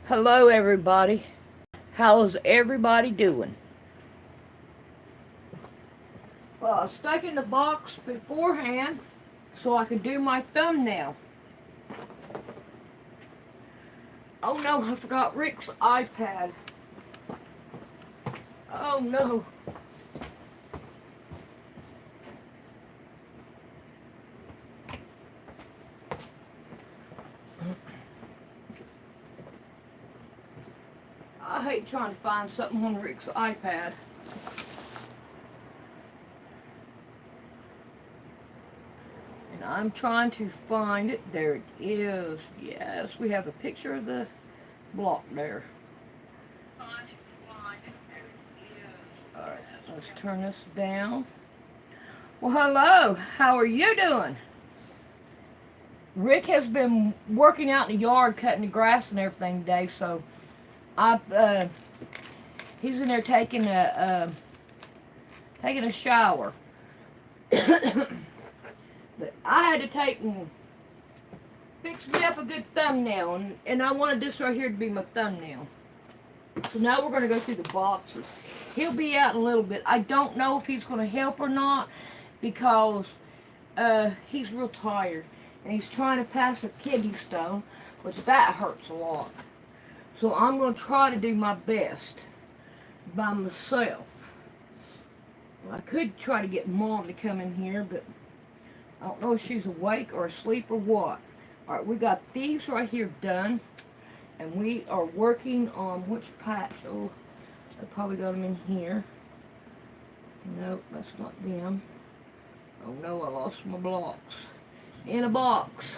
Hello everybody. How's everybody doing? Well, I stuck in the box beforehand so I could do my thumbnail. Oh no, I forgot Rick's iPad. Oh no. I hate trying to find something on Rick's iPad. And I'm trying to find it. There it is. Yes, we have a picture of the block there. Alright, let's turn this down. Well, hello. How are you doing? Rick has been working out in the yard, cutting the grass and everything today, so he's in there taking a shower. But I had to take and fix me up a good thumbnail, and I wanted this right here to be my thumbnail. So now we're going to go through the boxes. He'll be out in a little bit. I don't know if he's going to help or not, because he's real tired. And he's trying to pass a kidney stone, which that hurts a lot. So I'm going to try to do my best by myself. I could try to get Mom to come in here, but I don't know if she's awake or asleep or what. Alright, we got these right here done. And we are working on which patch? Oh, I probably got them in here. Nope, that's not them. Oh no, I lost my blocks. In a box.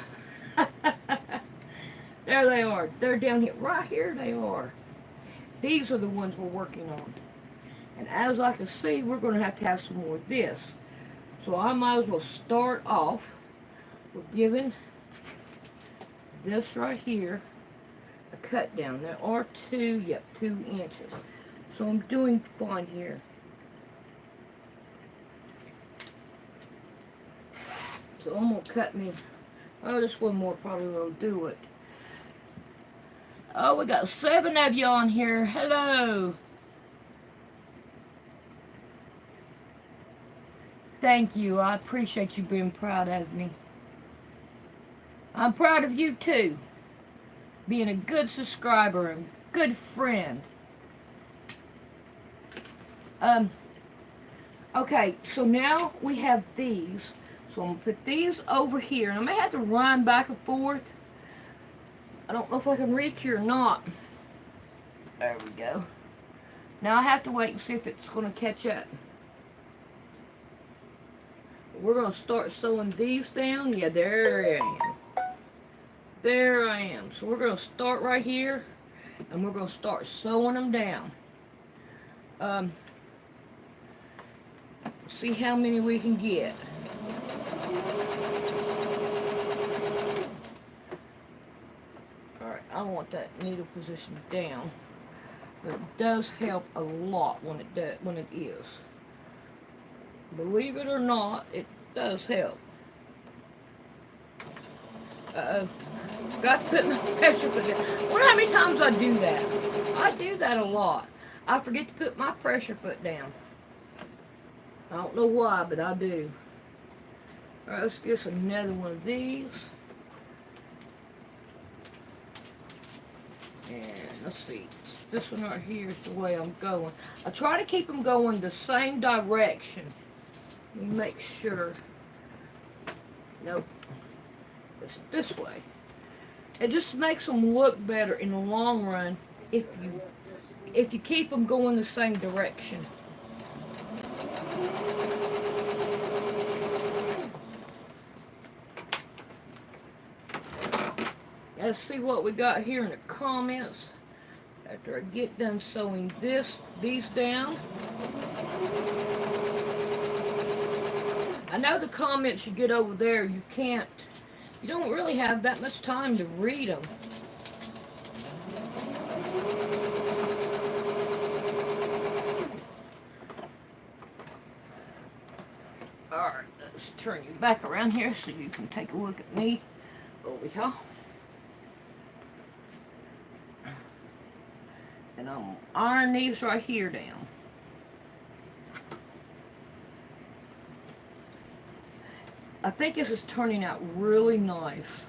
There they are. They're down here. Right here they are. These are the ones we're working on. And as I can see, we're going to have some more of this. So I might as well start off with giving this right here a cut down. There are 2 inches. So I'm doing fine here. So I'm going to cut me, this one more probably will do it. Oh, we got 7 of you on here. Hello. Thank you. I appreciate you being proud of me. I'm proud of you too. Being a good subscriber and good friend. Okay, so now we have these. So I'm going to put these over here. And I may have to run back and forth. I don't know if I can reach here or not. There we go. Now I have to wait and see if it's going to catch up. We're going to start sewing these down. Yeah, there I am. There I am. So we're going to start right here. And we're going to start sewing them down. See how many we can get. Alright, I want that needle position down. But it does help a lot when it is. Believe it or not, it does help. Uh-oh. Got to put my pressure foot down. I wonder how many times I do that. I do that a lot. I forget to put my pressure foot down. I don't know why, but I do. Alright, let's get us another one of these. And let's see. This one right here is the way I'm going. I try to keep them going the same direction. Let me make sure. Nope. It's this way. It just makes them look better in the long run if you keep them going the same direction. Let's see what we got here in the comments after I get done sewing these down. I know the comments you get over there, you don't really have that much time to read them. Alright, let's turn you back around here so you can take a look at me over here. And I'm ironing these right here down. I think this is turning out really nice.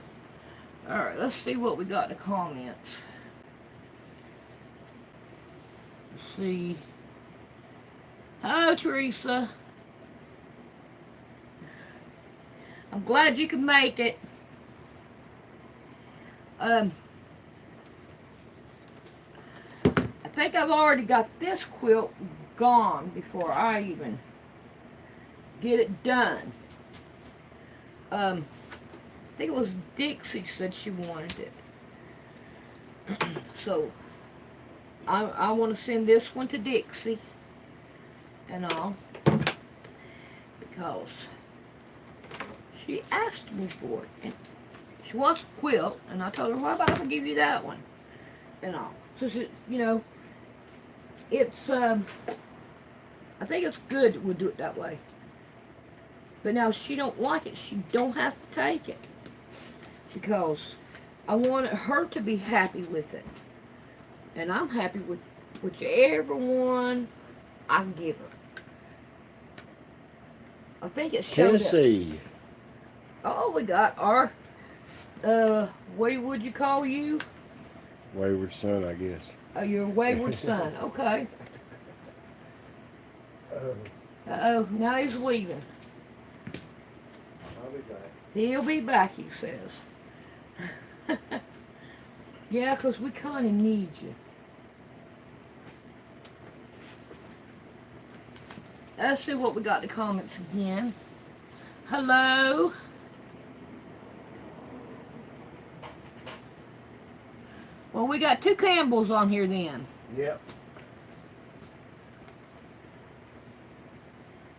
Alright, let's see what we got in the comments. Let's see. Hello, Teresa. I'm glad you could make it. I think I've already got this quilt gone before I even get it done. I think it was Dixie said she wanted it. So, I want to send this one to Dixie and all, because she asked me for it. And she wants a quilt, and I told her, why about if I give you that one? And all. So, she, you know, it's, I think it's good that we'll do it that way. But now, if she don't like it, she don't have to take it. Because I want her to be happy with it. And I'm happy with whichever one I give her. I think it showed Tennessee. Oh, we got our, what would you call you? Wayward son, I guess. Oh, your wayward son. Okay. Uh-oh, now he's leaving. I'll be back. He'll be back, he says. Yeah, 'cause we kind of need you. Let's see what we got in the comments again. Hello. Well, we got 2 Campbells on here then. Yep.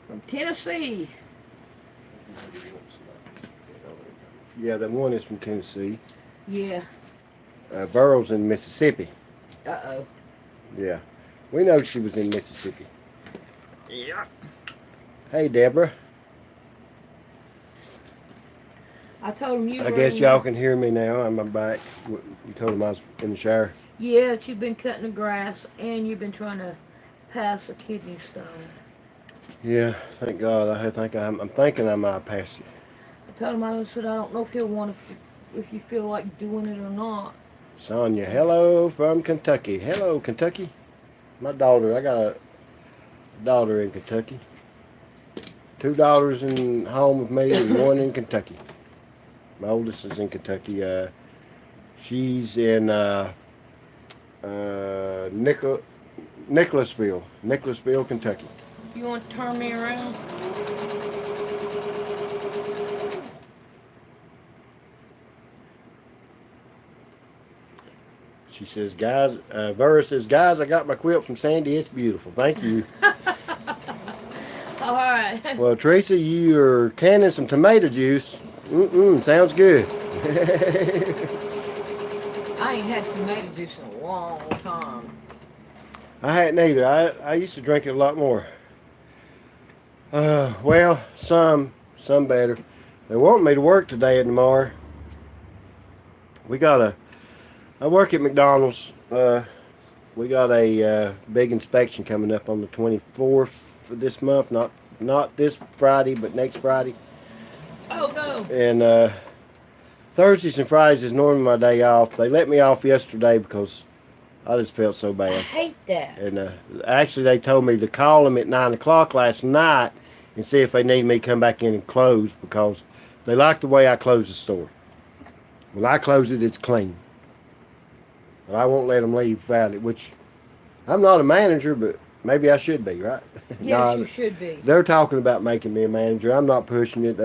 From Tennessee. Yeah, the one is from Tennessee. Yeah. Burroughs in Mississippi. Uh-oh. Yeah. We know she was in Mississippi. Yeah. Hey, Deborah. I told him you I were guess in y'all there. can hear me now. I'm back. You told him I was in the shower. Yeah, that you've been cutting the grass and you've been trying to pass a kidney stone. Yeah, thank God. I'm thinking I might have passed it. I told him, I said, I don't know if he'll want to, if you feel like doing it or not. Sonia, hello from Kentucky. Hello, Kentucky. My daughter, I got a daughter in Kentucky. 2 daughters in home with me and 1 in Kentucky. My oldest is in Kentucky. She's in Nicholasville, Kentucky. You want to turn me around? She says, guys, Vera says, guys, I got my quilt from Sandy. It's beautiful. Thank you. All right. Well, Teresa, you're canning some tomato juice. Sounds good. I ain't had tomato juice in a long time. I hadn't either. I used to drink it a lot more. Well, some better. They want me to work today and tomorrow. I work at McDonald's. We got a big inspection coming up on the 24th for this month. Not this Friday, but next Friday. Oh, no. And Thursdays and Fridays is normally my day off. They let me off yesterday because I just felt so I bad. hate that. And actually, they told me to call them at 9 o'clock last night and see if they need me to come back in and close because they like the way I close the store. When I close it, it's clean. But I won't let them leave without it, which I'm not a manager, but maybe I should be, right? Yes, you should be. They're talking about making me a manager. I'm not pushing it.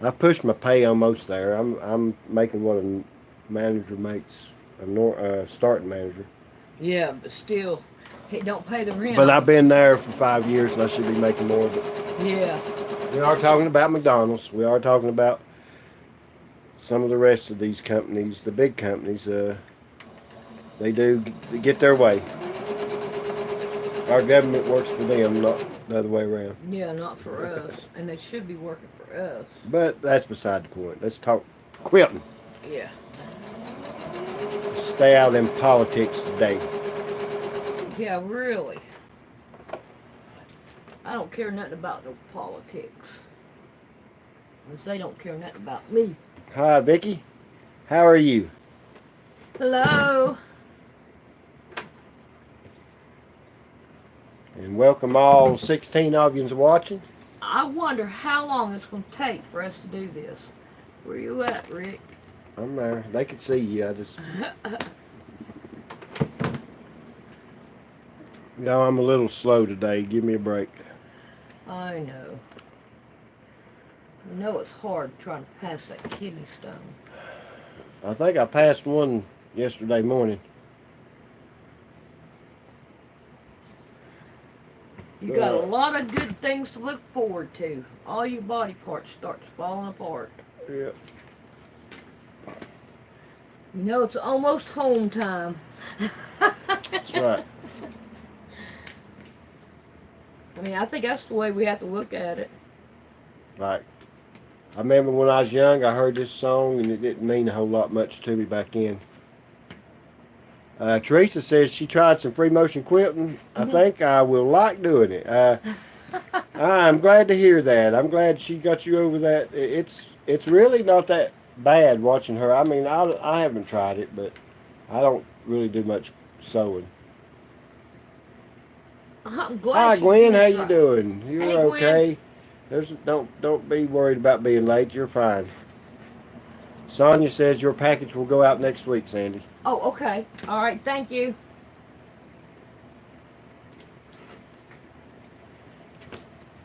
I pushed my pay almost there. I'm making what a manager makes, a starting manager. Yeah, but still, it don't pay the rent. But I've been there for 5 years, and I should be making more of it. Yeah. We are talking about McDonald's. We are talking about some of the rest of these companies, the big companies. They do get their way. Our government works for them, not the other way around. Yeah, not for us. And they should be working for us. But that's beside the point. Let's talk quilting. Yeah. Stay out of them politics today. Yeah, really. I don't care nothing about no politics. Because they don't care nothing about me. Hi, Vicky. How are you? Hello. And welcome all 16 of you watching. I wonder how long it's going to take for us to do this. Where you at, Rick? I'm there. They can see you. I just... No, I'm a little slow today. Give me a break. I know. You know it's hard trying to pass that kidney stone. I think I passed one yesterday morning. You got a lot of good things to look forward to. All your body parts starts falling apart. Yep. You know it's almost home time. That's right. I mean, I think that's the way we have to look at it. Like, I remember when I was young, I heard this song and it didn't mean a whole lot much to me back then. Teresa says she tried some free motion quilting. I think I will like doing it. I'm glad to hear that. I'm glad she got you over that. It's really not that bad watching her. I mean, I haven't tried it, but I don't really do much sewing. I'm glad. Hi, she's Gwen. gonna How try. you doing? You're Hey, okay. Don't be worried about being late. You're fine. Sonia says your package will go out next week, Sandy. Oh, okay. All right. Thank you.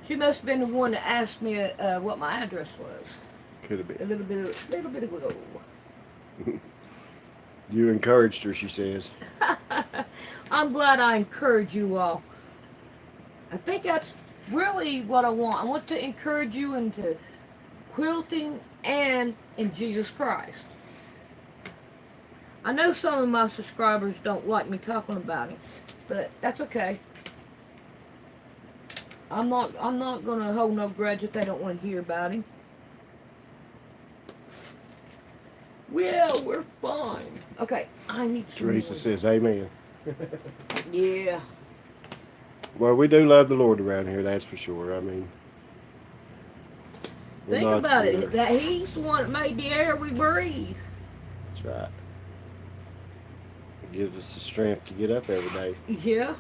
She must have been the one that asked me what my address was. Could have been. A little bit ago. You encouraged her, she says. I'm glad I encourage you all. I think that's really what I want. I want to encourage you into quilting and in Jesus Christ. I know some of my subscribers don't like me talking about him, but that's okay. I'm not gonna hold no grudge if they don't want to hear about him. Well, we're fine. Okay, I need some Teresa more. says amen. Yeah. Well, we do love the Lord around here, that's for sure. I mean, Think about it. That He's the one that made the air we breathe. That's right. It gives us the strength to get up every day. Yeah.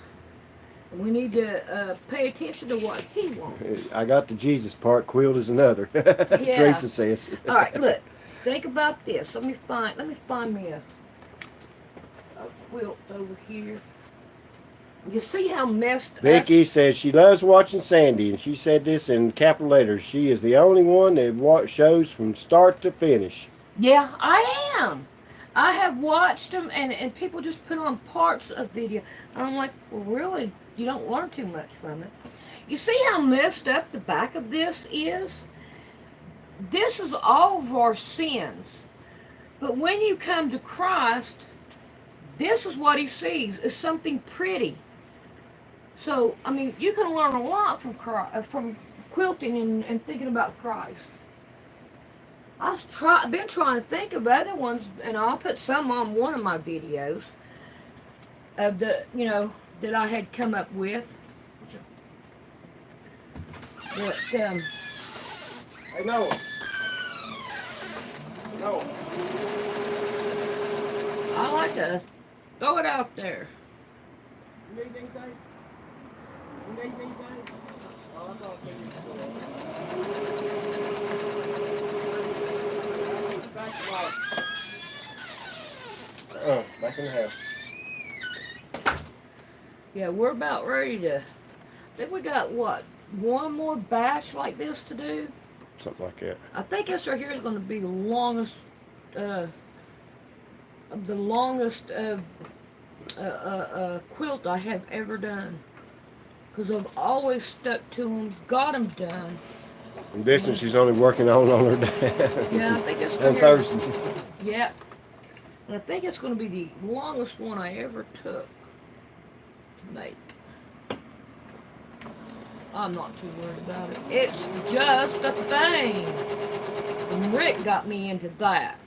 We need to pay attention to what He wants. I got the Jesus part. Quilt is another. Yeah. Teresa says. All right, look. Think about this. Let me find me a quilt over here. You see how messed up? Vicky says she loves watching Sandy, and she said this in capital letters. She is the only one that shows from start to finish. Yeah, I am. I have watched them, and people just put on parts of video. And I'm like, well, really? You don't learn too much from it. You see how messed up the back of this is? This is all of our sins. But when you come to Christ, this is what He sees, is something pretty. So, I mean, you can learn a lot from quilting and thinking about Christ. I've been trying to think of other ones, and I'll put some on one of my videos of the, that I had come up with. But, Hey, Noah. Noah. I like to throw it out there. You need anything? You need anything? Oh, I thought you back in the house. Yeah, we're about ready to. I think we got one more batch like this to do. Something like that. I think this right here is going to be the longest quilt I have ever done. Because I've always stuck to them, got them done. And this one she's only working on her dad. Yeah, I think it's on Thursdays. Yeah. And I think it's going to be the longest one I ever took to make. I'm not too worried about it. It's just a thing. And Rick got me into that.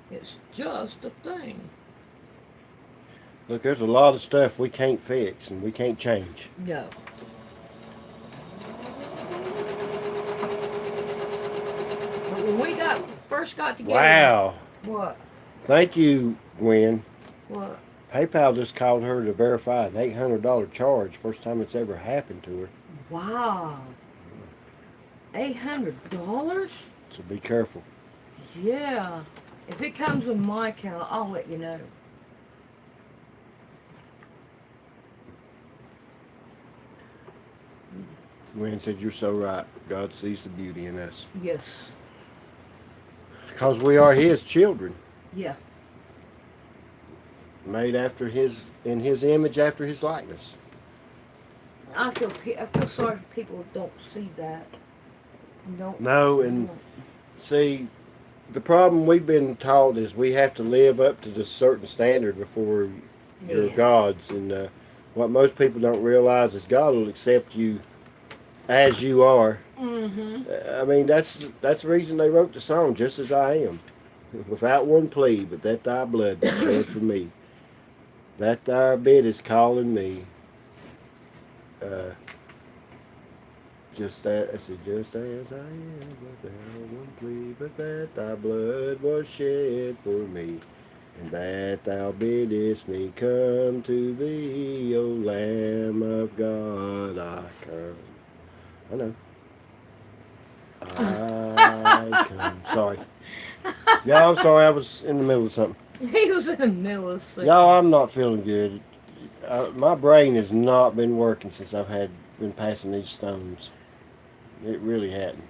It's just a thing. Look, there's a lot of stuff we can't fix and we can't change. No. But when we first got together. Wow. What? Thank you, Gwen. What? PayPal just called her to verify an $800 charge. First time it's ever happened to her. Wow. $800? So be careful. Yeah. If it comes in my account, I'll let you know. Gwen said, you're so right. God sees the beauty in us. Yes. Because we are His children. Yeah. Made in His image, after His likeness. I feel sorry for people who don't see that. No, and see, the problem we've been taught is we have to live up to this certain standard before you're God's. And what most people don't realize is God will accept you as you are. Mm-hmm. I mean, that's the reason they wrote the song, Just As I Am. Without one plea, but that thy blood was shed for me. That thy bid is calling me. Just as I am, without one plea, but that thy blood was shed for me, and that thou biddest me come to thee, O Lamb of God, I come. I know. I come. Sorry. Y'all, I'm sorry, I was in the middle of something. He was in the middle of something. Y'all, I'm not feeling good. My brain has not been working since I've been passing these stones. It really hadn't.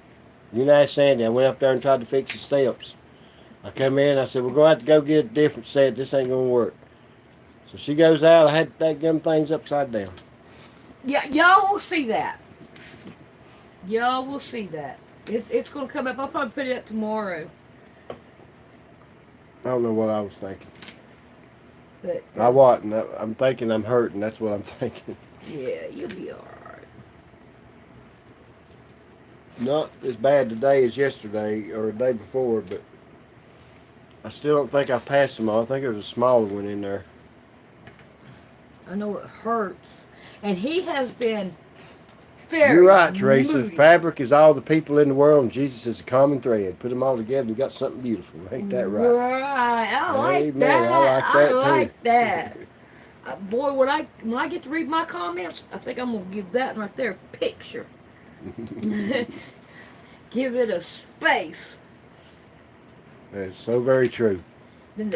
You know, Sandy, I went up there and tried to fix the steps. I come in, I said, we're going to have to go get a different set. This ain't going to work. So she goes out, I had to take them things upside down. Yeah, y'all will see that. Y'all will see that. It's going to come up. I'll probably put it up tomorrow. I don't know what I was thinking. But I wasn't. I'm thinking I'm hurting. That's what I'm thinking. yeah, you'll be alright. Not as bad today as yesterday or the day before, but I still don't think I passed them all. I think there was a smaller one in there. I know it hurts. And he has been very You're right, Teresa. moody. Fabric is all the people in the world, and Jesus is a common thread. Put them all together, and you got something beautiful. Ain't that right? Right. I like Amen. that. I like that, I like too. that. Boy, when I get to read my comments, I think I'm gonna give that right there a picture. Give it a space. That's so very true. Then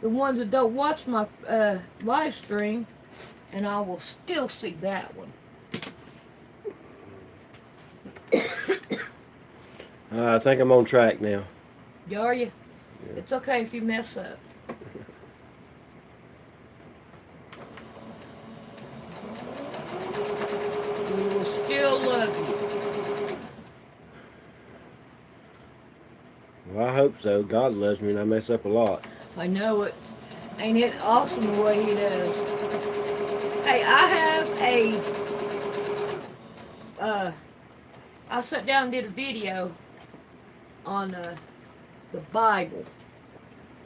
the ones that don't watch my live stream, and I will still see that one. I think I'm on track now. Are you? Yeah. It's okay if you mess up. We will still love you. Well, I hope so. God loves me, and I mess up a lot. I know it. Ain't it awesome the way he does? Hey, I have I sat down and did a video on the Bible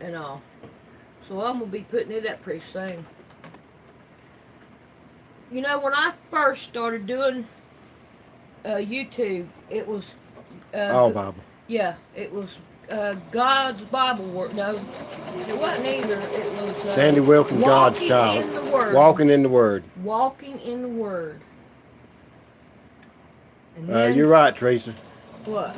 and all. So I'm going to be putting it up pretty soon. You know, when I first started doing YouTube, it was... Bible. Yeah, it was God's Bible word. No, it wasn't either. It was... Sandy Wilkins, God's child. Walking in the Word. Walking in the Word. Walking in the Word. And then, You're right, Teresa. what?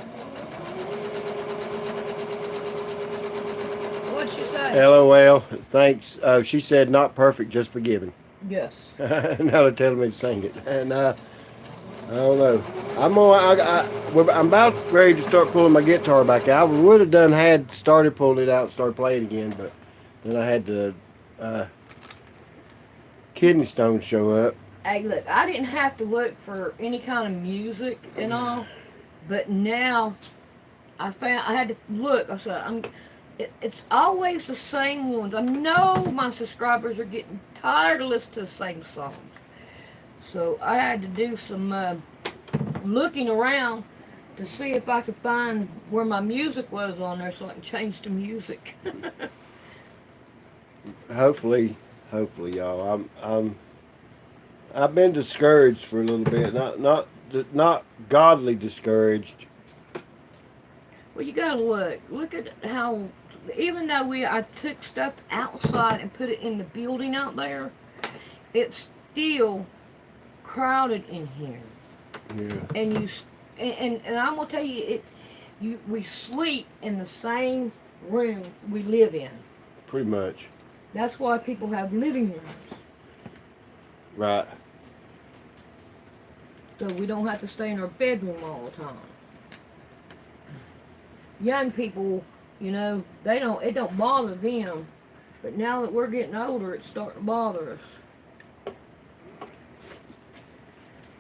What'd she say? LOL. Thanks. She said, not perfect, just forgiven. Yes. Now they're telling me to sing it. And I don't know. I'm about ready to start pulling my guitar back out. We would have started pulling it out and started playing again, but then I had the kidney stones show up. Hey, look, I didn't have to look for any kind of music and all, but now I had to look. I said, it's always the same ones. I know my subscribers are getting tired of listening to the same songs. So I had to do some looking around to see if I could find where my music was on there so I can change the music. Hopefully Hopefully, y'all. I've been discouraged for a little bit. Not godly discouraged. Well, you gotta look at how, even though I took stuff outside and put it in the building out there, it's still crowded in here. Yeah. And and I'm gonna tell you, we sleep in the same room we live in. Pretty much. That's why people have living rooms. Right. So we don't have to stay in our bedroom all the time. Young people, you know, it don't bother them. But now that we're getting older, it's starting to bother us.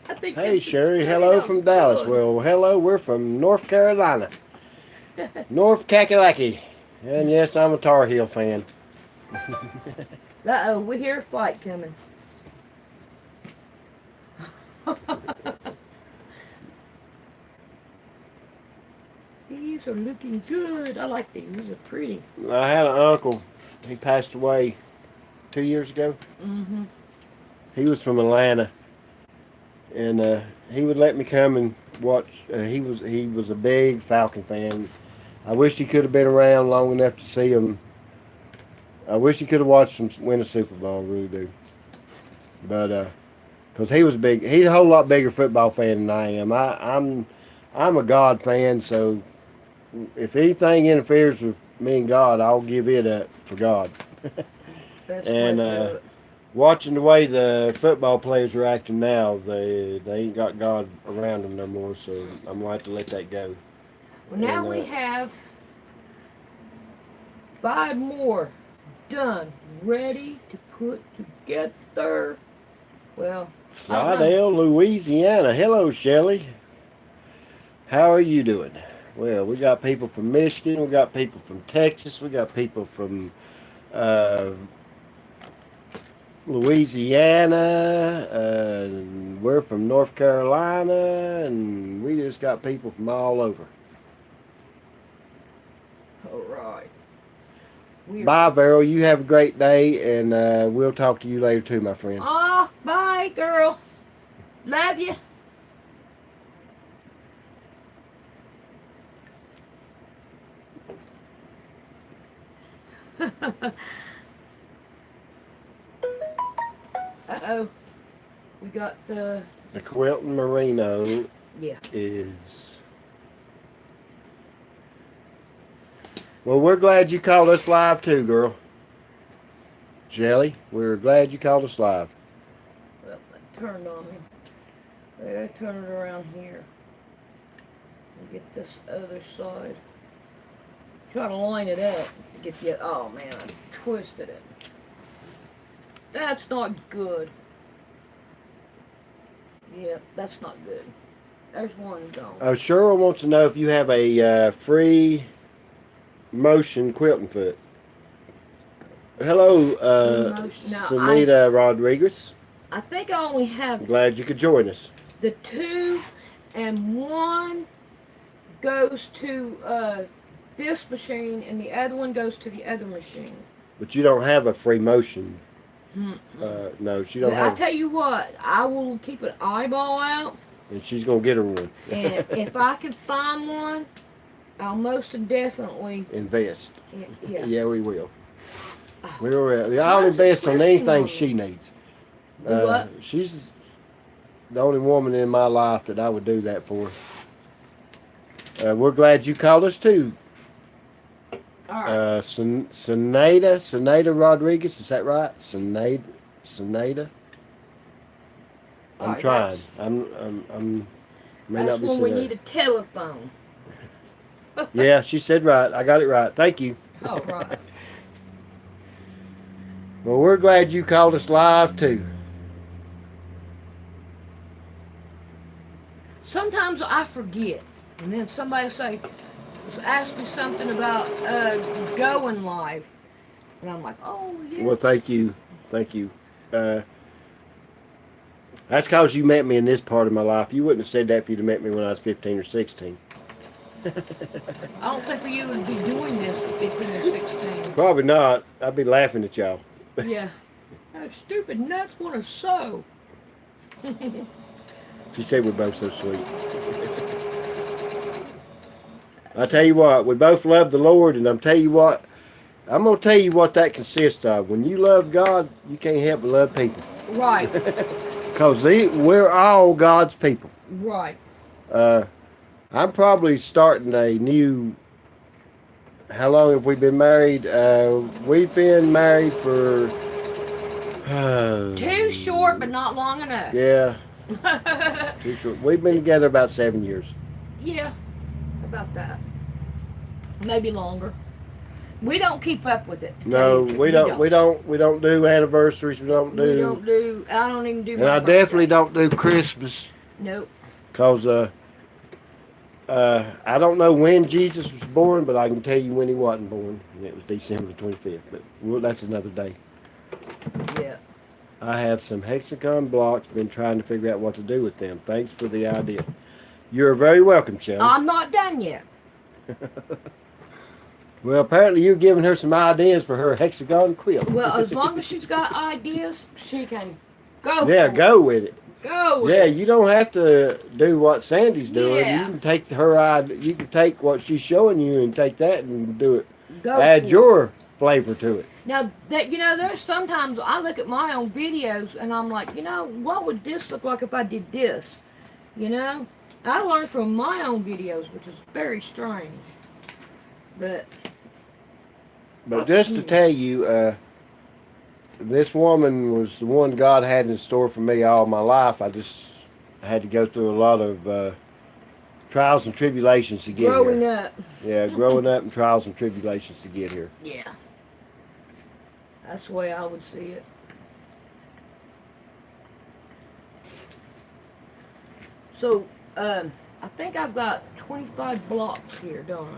I think Hey, Sherry. Hello from Dallas. Well, hello. We're from North Carolina. North Kakalaki. And yes, I'm a Tar Heel fan. Uh-oh, we hear a fight coming. These are looking good. I like these. These are pretty. I had an uncle. He passed away 2 years ago. Mm-hmm. He was from Atlanta. And he would let me come and watch. He was a big Falcon fan. I wish he could have been around long enough to see him. I wish he could have watched him win a Super Bowl. I really do. But because he's a whole lot bigger football fan than I am. I'm a God fan, so if anything interferes with me and God, I'll give it up for God. And watching the way the football players are acting now, they ain't got God around them no more, so I'm going to have to let that go. Well, now we have 5 more done, ready to put together. Well, Slidell, Louisiana. Hello, Shelley. How are you doing? Well, we got people from Michigan, we got people from Texas, we got people from Louisiana, we're from North Carolina, and we just got people from all over. all right. Bye, Vero. You have a great day, and we'll talk to you later too, my friend. Oh, bye, girl. Love you. Uh-oh. We got The Quilting Merino yeah. is... Well, we're glad you called us live too, girl. Jelly, we're glad you called us live. Well, I turned on me. I gotta turn it around here. And get this other side. Try to line it up to get the, oh man, I twisted it. That's not good. Yep, that's not good. There's one gone. Cheryl wants to know if you have a free motion quilting foot. Hello, Sunita Rodriguez. I think I only have I'm glad you could join us. the 2, and one goes to this machine, and the other one goes to the other machine. But you don't have a free motion. No, she don't But have. I tell you what, I will keep an eyeball out. And she's gonna get her one. And if I can find one, I'll most definitely invest. Yeah. Yeah, we will. We will. I'll invest on anything she needs. What? She's the only woman in my life that I would do that for. We're glad you called us too. All right. Sunada Rodriguez, is that right? Sunada. I'm Right, trying. I'm may that's not be when we saying need a telephone. Yeah, she said right. I got it right. Thank you. All right. Well, we're glad you called us live too. Sometimes I forget, and then somebody ask me something about going live, and I'm like, oh yes. Well, thank you. That's because you met me in this part of my life. You wouldn't have said that if you'd have met me when I was 15 or 16. I don't think you would be doing this at 15 or 16. Probably not. I'd be laughing at y'all. Yeah. Those stupid nuts want to sew. She said we're both so sweet. I tell you what, we both love the Lord, and I'm gonna tell you what that consists of. When you love God, you can't help but love people. Right. Because we're all God's people. Right. I'm probably starting a new. How long have we been married? We've been married for. Too short, but not long enough. Yeah. Too short. We've been together about 7 years. Yeah, about that. Maybe longer. We don't keep up with it. No, we don't. We don't do anniversaries. We don't do. We don't do. I don't even do. And I definitely don't do Christmas. Nope. Cause I don't know when Jesus was born, but I can tell you when he wasn't born. And it was December the 25th. But that's another day. Yeah. I have some Hexagon blocks. Been trying to figure out what to do with them. Thanks for the idea. You're very welcome, Shelley. I'm not done yet. Well, apparently you're giving her some ideas for her Hexagon quilt. Well, as long as she's got ideas, she can go. Yeah, for go with it. Go with Yeah, it. you don't have to do what Sandy's doing. Yeah. You can take her idea. You can take what she's showing you and take that and do it. Go Add for your flavor to it. Now that there's sometimes I look at my own videos and I'm like, what would this look like if I did this? I learned from my own videos, which is very strange. But just to tell you, this woman was the one God had in store for me all my life. I just had to go through a lot of trials and tribulations to get growing here. up. Yeah, growing up and trials and tribulations to get here. Yeah. That's the way I would see it. So, I think I've got 25 blocks here, don't I?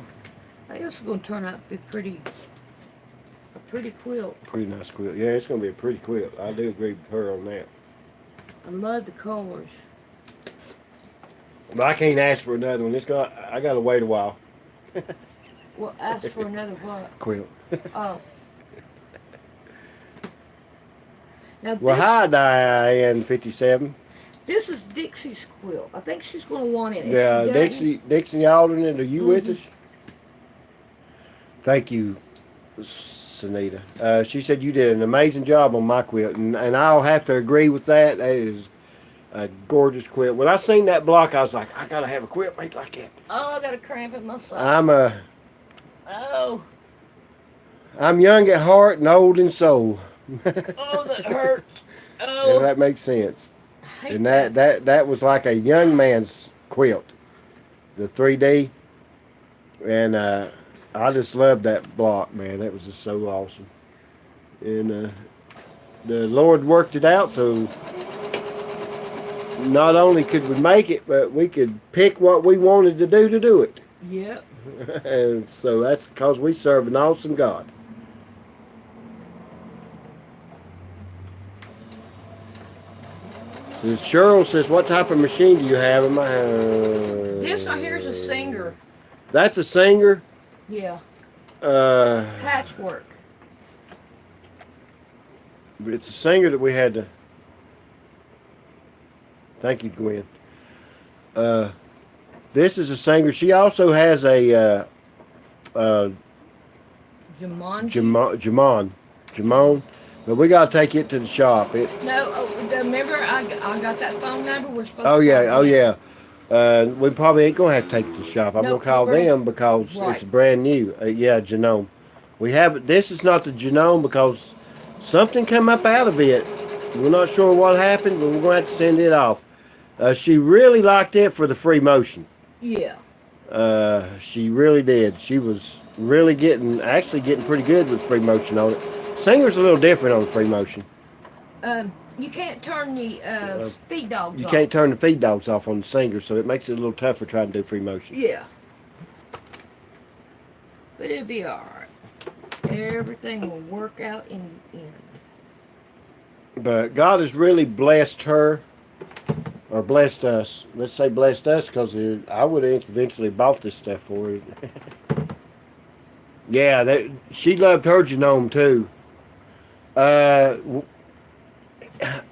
I think this is going to turn out to be a pretty quilt. Pretty nice quilt. Yeah, it's going to be a pretty quilt. I do agree with her on that. I love the colors. But I can't ask for another one. I got to wait a while. Well, ask for another what? Quilt. Oh. Now Well, hi, Diane 57. This is Dixie's quilt. I think she's going to want it. Yeah, Dixie Aldernate, are you with us? Thank you, Sunita. She said you did an amazing job on my quilt, and I'll have to agree with that. That is a gorgeous quilt. When I seen that block, I was like, I gotta have a quilt made like that. Oh, I got a cramp in my side. I'm young at heart and old in soul. Oh, that hurts. Oh. If that makes sense. And that was like a young man's quilt, the 3D, and I just loved that block, man. That was just so awesome. And the Lord worked it out, so not only could we make it, but we could pick what we wanted to do it. Yep. And so that's because we serve an awesome God. So Cheryl says, what type of machine do you have in my house? This right here is a Singer. That's a Singer? Yeah. Patchwork. It's a Singer that we had to... Thank you, Gwen. This is a Singer. She also has a... Jamon. But we got to take it to the shop. Remember I got that phone number? We're supposed Oh, to yeah. call them. We probably ain't going to have to take it to the shop. I'm going to call them because it's brand new. Genome. This is not the Genome because something come up out of it. We're not sure what happened, but we're going to have to send it off. She really liked it for the free motion. Yeah. She really did. She was really getting pretty good with free motion on it. Singer's a little different on free motion. You can't turn the feed dogs off. You can't turn the feed dogs off on the Singer, so it makes it a little tougher trying to do free motion. Yeah. But it'll be alright. Everything will work out in the end. But God has really blessed her, or blessed us. Let's say blessed us, because I would have eventually bought this stuff for her. Yeah, she loved her Genome too.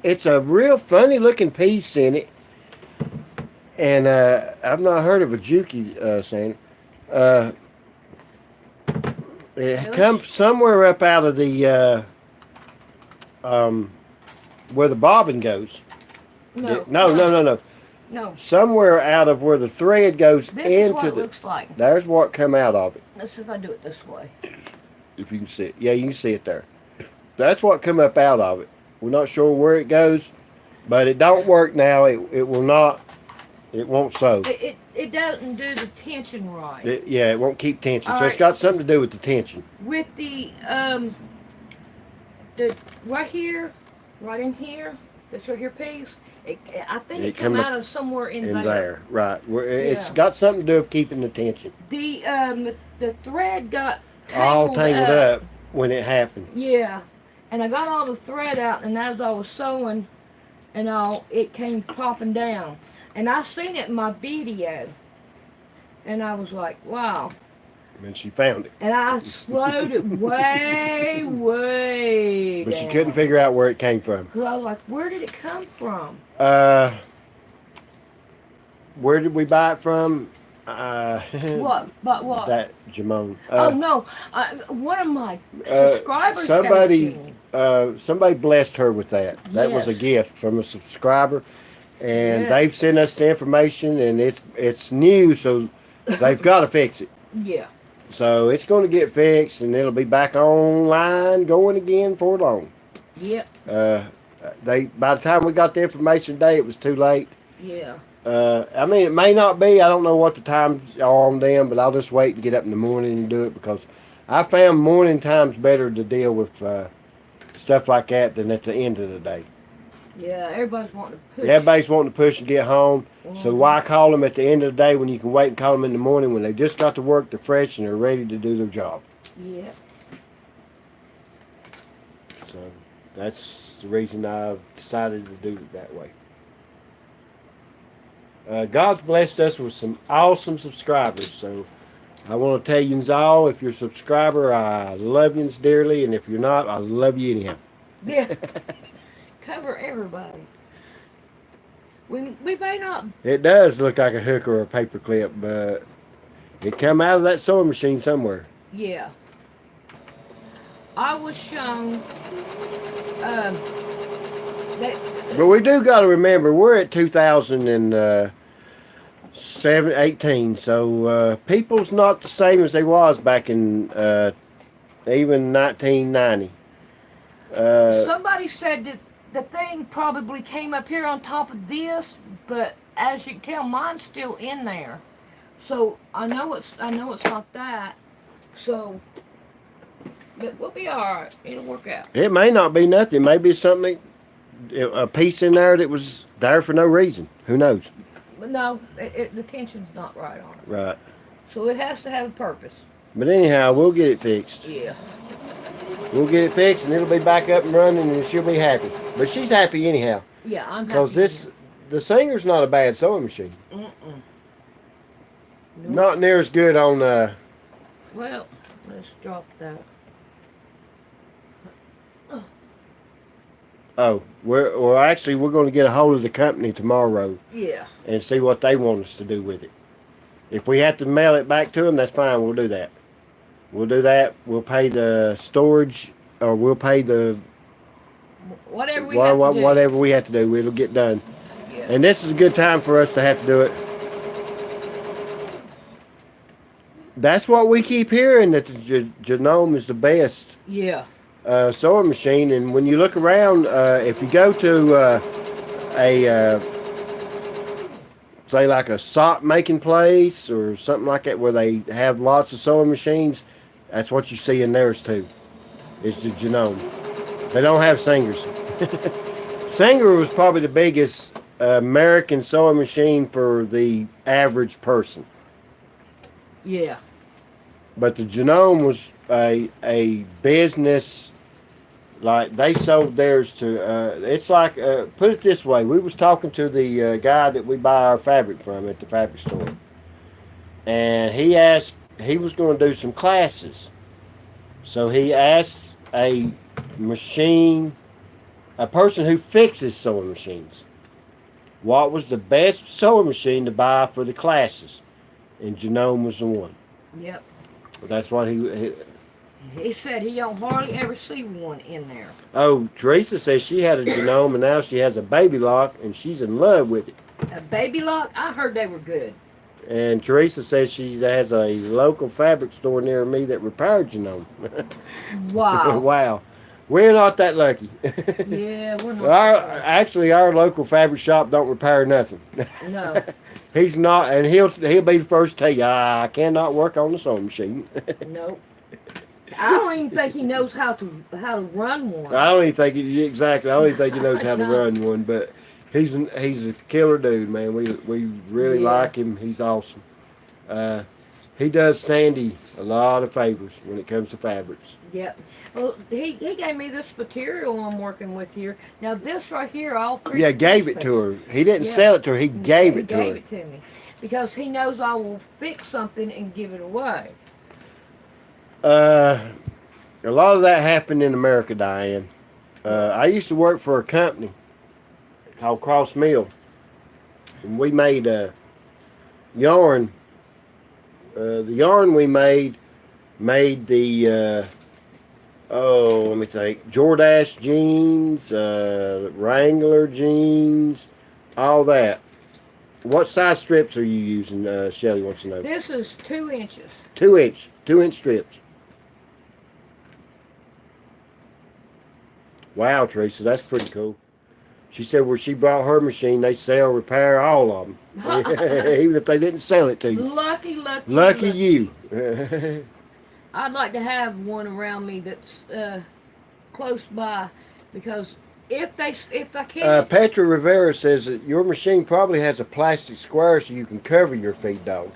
it's a real funny looking piece in it. And I've not heard of a Juki sander. It comes somewhere up out of the where the bobbin goes. No. No. No. Somewhere out of where the thread goes This is into what it the. looks like. There's what come out of it. Let's see if I do it this way. If you can see it, yeah, you can see it there. That's what come up out of it. We're not sure where it goes, but it don't work now. It will not. It won't sew. It doesn't do the tension right. It won't keep tension. All so it's right. got something to do with the tension. With the right here, right in here, this right here piece. I think it come out of somewhere in there. Right. It's got something to do with keeping the tension. The thread got All tangled up when it happened. Yeah, and I got all the thread out, and as I was sewing, and all, it came popping down. And I seen it in my video, and I was like, wow. And she found it. And I slowed it way But down. she couldn't figure out where it came from. Because I was like, where did it come from? Where did we buy it from? What? But what? That Jamon. Oh no! One of my subscribers. Somebody blessed her with that. That was a Yes. gift from a subscriber, and Yeah. they've sent us the information, and it's new, so they've got to fix it. Yeah. So it's going to get fixed, and it'll be back online going again before long. Yep. By the time we got the information today, it was too late. Yeah. I mean, it may not be. I don't know what the times are on them, but I'll just wait and get up in the morning and do it because I found morning times better to deal with stuff like that than at the end of the day. Yeah. Everybody's wanting to push. Everybody's wanting to push and get home. So why call them at the end of the day when you can wait and call them in the morning when they just got to work, they're fresh, and they're ready to do their job? Yeah. So that's the reason I've decided to do it that way. God's blessed us with some awesome subscribers, so I want to tell you all, if you're a subscriber, I love you dearly, and if you're not, I love you anyhow. Yeah. Cover everybody. We may not. It does look like a hook or a paper clip, but it come out of that sewing machine somewhere. Yeah. I was shown. That. But we do got to remember, we're at 2018, so people's not the same as they was back in even 1990. Somebody said that the thing probably came up here on top of this, but as you can tell, mine's still in there. So I know it's not that. So, but we'll be all right. It'll work out. It may not be nothing. Maybe it's something, a piece in there that was there for no reason. Who knows? But no, the tension's not right on it. Right. So it has to have a purpose. But anyhow, we'll get it fixed. Yeah. We'll get it fixed, and it'll be back up and running, and she'll be happy. But she's happy anyhow. Yeah, I'm happy. Because the Singer's not a bad sewing machine. Nope. Not near as good on. Well, let's drop that. We're going to get a hold of the company tomorrow. Yeah. And see what they want us to do with it. If we have to mail it back to them, that's fine. We'll do that. We'll pay the storage, or we'll pay the whatever we have to do. Whatever we have to do, it'll get done. Yeah. And this is a good time for us to have to do it. That's what we keep hearing, that the Genome is the best Yeah. sewing machine. And when you look around, if you go to say like a sock making place or something like that where they have lots of sewing machines, that's what you see in theirs too. It's the Genome. They don't have Singers. Singer was probably the biggest American sewing machine for the average person. Yeah. But the Genome was a business. Like, they sold theirs to, it's like, put it this way. We was talking to the guy that we buy our fabric from at the fabric store. And he asked, he was going to do some classes. So he asked a machine a person who fixes sewing machines. What was the best sewing machine to buy for the classes? And Genome was the one. Yep. That's what He said he don't hardly ever see one in there. Oh, Teresa says she had a Genome and now she has a Baby Lock and she's in love with it. A Baby Lock? I heard they were good. And Teresa says she has a local fabric store near me that repaired Genome. Wow. Wow. We're not that lucky. Yeah, we're not. Actually, our local fabric shop don't repair nothing. No. He's not, and he'll be the first to tell you, I cannot work on the sewing machine. Nope. I don't even think he knows how to run one. I don't even think exactly. I don't even think he knows how to run one, but he's a killer dude, man. We really like him. He's awesome. He does Sandy a lot of favors when it comes to fabrics. Yep. Well, he gave me this material I'm working with here. Now this right here, all three. Yeah, gave it to her. He didn't sell it to her. He gave it to her. He gave it to me because he knows I will fix something and give it away. A lot of that happened in America, Diane. I used to work for a company called Cross Mill, and we made yarn. The yarn we made the let me think, Jordache jeans, Wrangler jeans, all that. What size strips are you using? Shelly wants to know. This is 2 inches. 2-inch strips. Wow, Teresa, that's pretty cool. She said where she brought her machine, they sell, repair, all of them. Even if they didn't sell it to you. Lucky you. I'd like to have one around me that's close by because if I can. Petra Rivera says that your machine probably has a plastic square so you can cover your feed dog.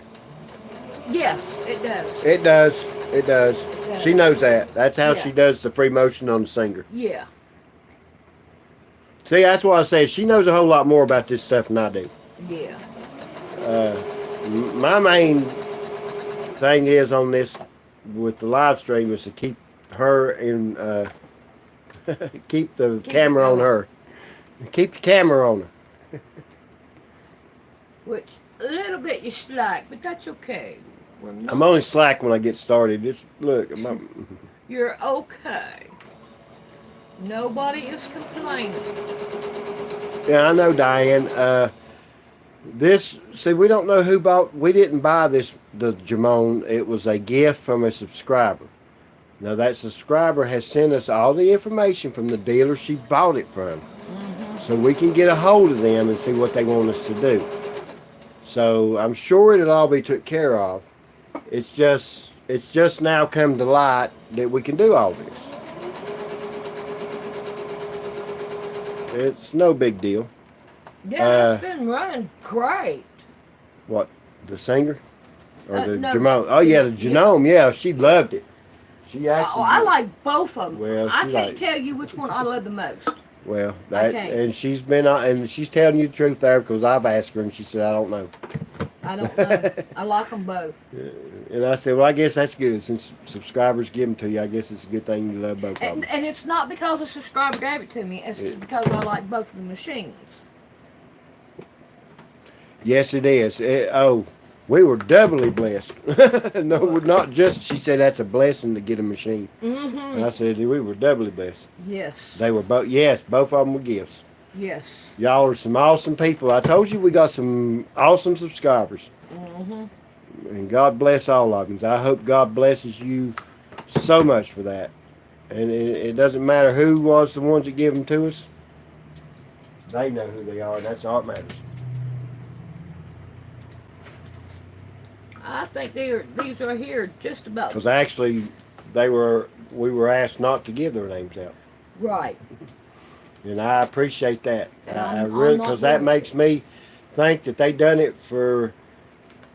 Yes, it does. It does. It does. She knows that. That's how she does the free motion on the Singer. Yeah. See, that's why I said she knows a whole lot more about this stuff than I do. Yeah. My main thing is on this with the live stream is to keep her in, keep the camera on her. Keep the camera on her. Which, a little bit you slack, but that's okay. I'm only slack when I get started. Just look. You're okay. Nobody is complaining. Yeah, I know, Diane. We don't know who bought. We didn't buy the Jamon. It was a gift from a subscriber. Now that subscriber has sent us all the information from the dealer she bought it from, so we can get a hold of them and see what they want us to do. So I'm sure it'll all be took care of. It's just now come to light that we can do all this. It's no big deal. Yeah, it's been running great. What, the Singer? Or the no, Genome? Oh yeah, the Genome. Yeah, she loved it. She actually. I like both of them. Well, I can't tell you which one I love the most. Well, and she's telling you the truth there because I've asked her and she said I don't know. I don't know. I like them both. And I said, well, I guess that's good. Since subscribers give them to you, I guess it's a good thing you love both of them. And it's not because a subscriber gave it to me. It's just because I like both of the machines. Yes, it is. We were doubly blessed. No, not just, she said that's a blessing to get a machine. And I said, we were doubly blessed. Yes. They were both, yes, both of them were gifts. Yes. Y'all are some awesome people. I told you we got some awesome subscribers. And God bless all of them. I hope God blesses you so much for that. And it doesn't matter who was the ones that give them to us. They know who they are, and that's all that matters. I think these are here just about. Because actually, we were asked not to give their names out. Right. And I appreciate that. I I'm really, not because that makes me think that they done it for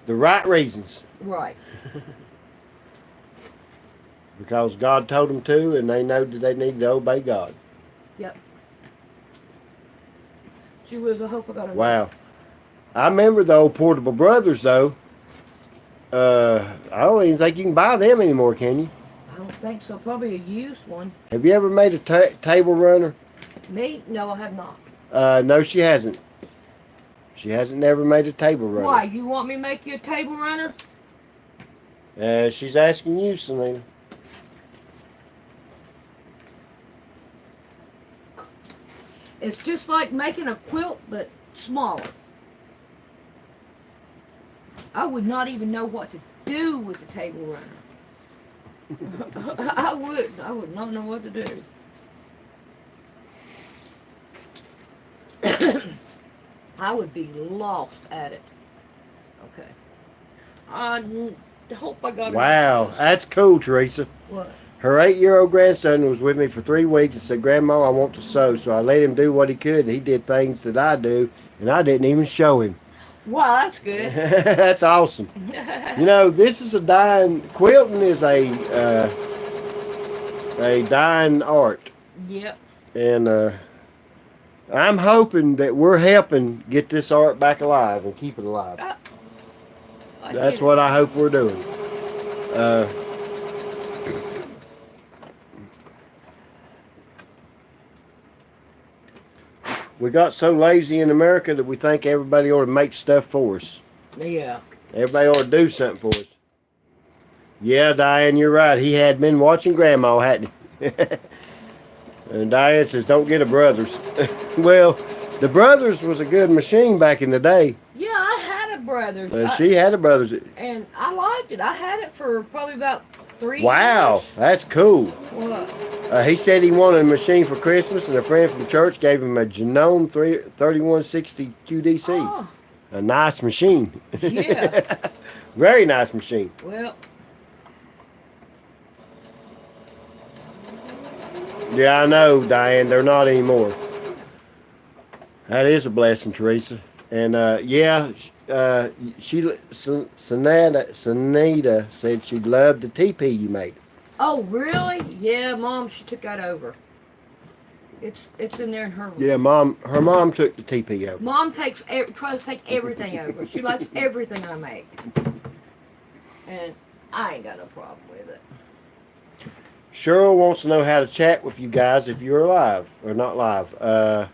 the right reasons. Right. Because God told them to, and they know that they need to obey God. Yep. She was a hope about it. Wow. I remember the old Portable Brothers, though. I don't even think you can buy them anymore, can you? I don't think so. Probably a used one. Have you ever made a table runner Me? No, I have not. No, she hasn't. She hasn't never made a table runner. Why? You want me to make you a table runner? She's asking you, Selena. It's just like making a quilt, but smaller. I would not even know what to do with a table runner. I would not know what to do. I would be lost at it. Okay. I hope I got it. Wow, that's cool, Teresa. What? Her 8-year-old grandson was with me for 3 weeks and said, Grandma, I want to sew. So I let him do what he could, and he did things that I do, and I didn't even show him. Wow, that's good. That's awesome. You know, this is a dying, quilting is a dying art. Yep. And I'm hoping that we're helping get this art back alive and keep it alive. That's what I hope we're doing. We got so lazy in America that we think everybody ought to make stuff for us. Yeah. Everybody ought to do something for us. Yeah, Diane, you're right. He had been watching Grandma, hadn't he? And Diane says, don't get a Brothers. Well, the Brothers was a good machine back in the day. Yeah, I had a Brothers. She had a Brothers. And I liked it. I had it for probably about 3 years. Wow, that's cool. What? He said he wanted a machine for Christmas, and a friend from church gave him a Genome 3160 QDC. Oh. A nice machine. Yeah. Very nice machine. Well. Yeah, I know, Diane. They're not anymore. That is a blessing, Teresa. And Sanita said she loved the teepee you made. Oh, really? Yeah, Mom, she took that over. It's in there in her room. Yeah, her mom took the teepee over. Mom tries to take everything over. She likes everything I make. And I ain't got no problem with it. Cheryl wants to know how to chat with you guys if you're live or not live.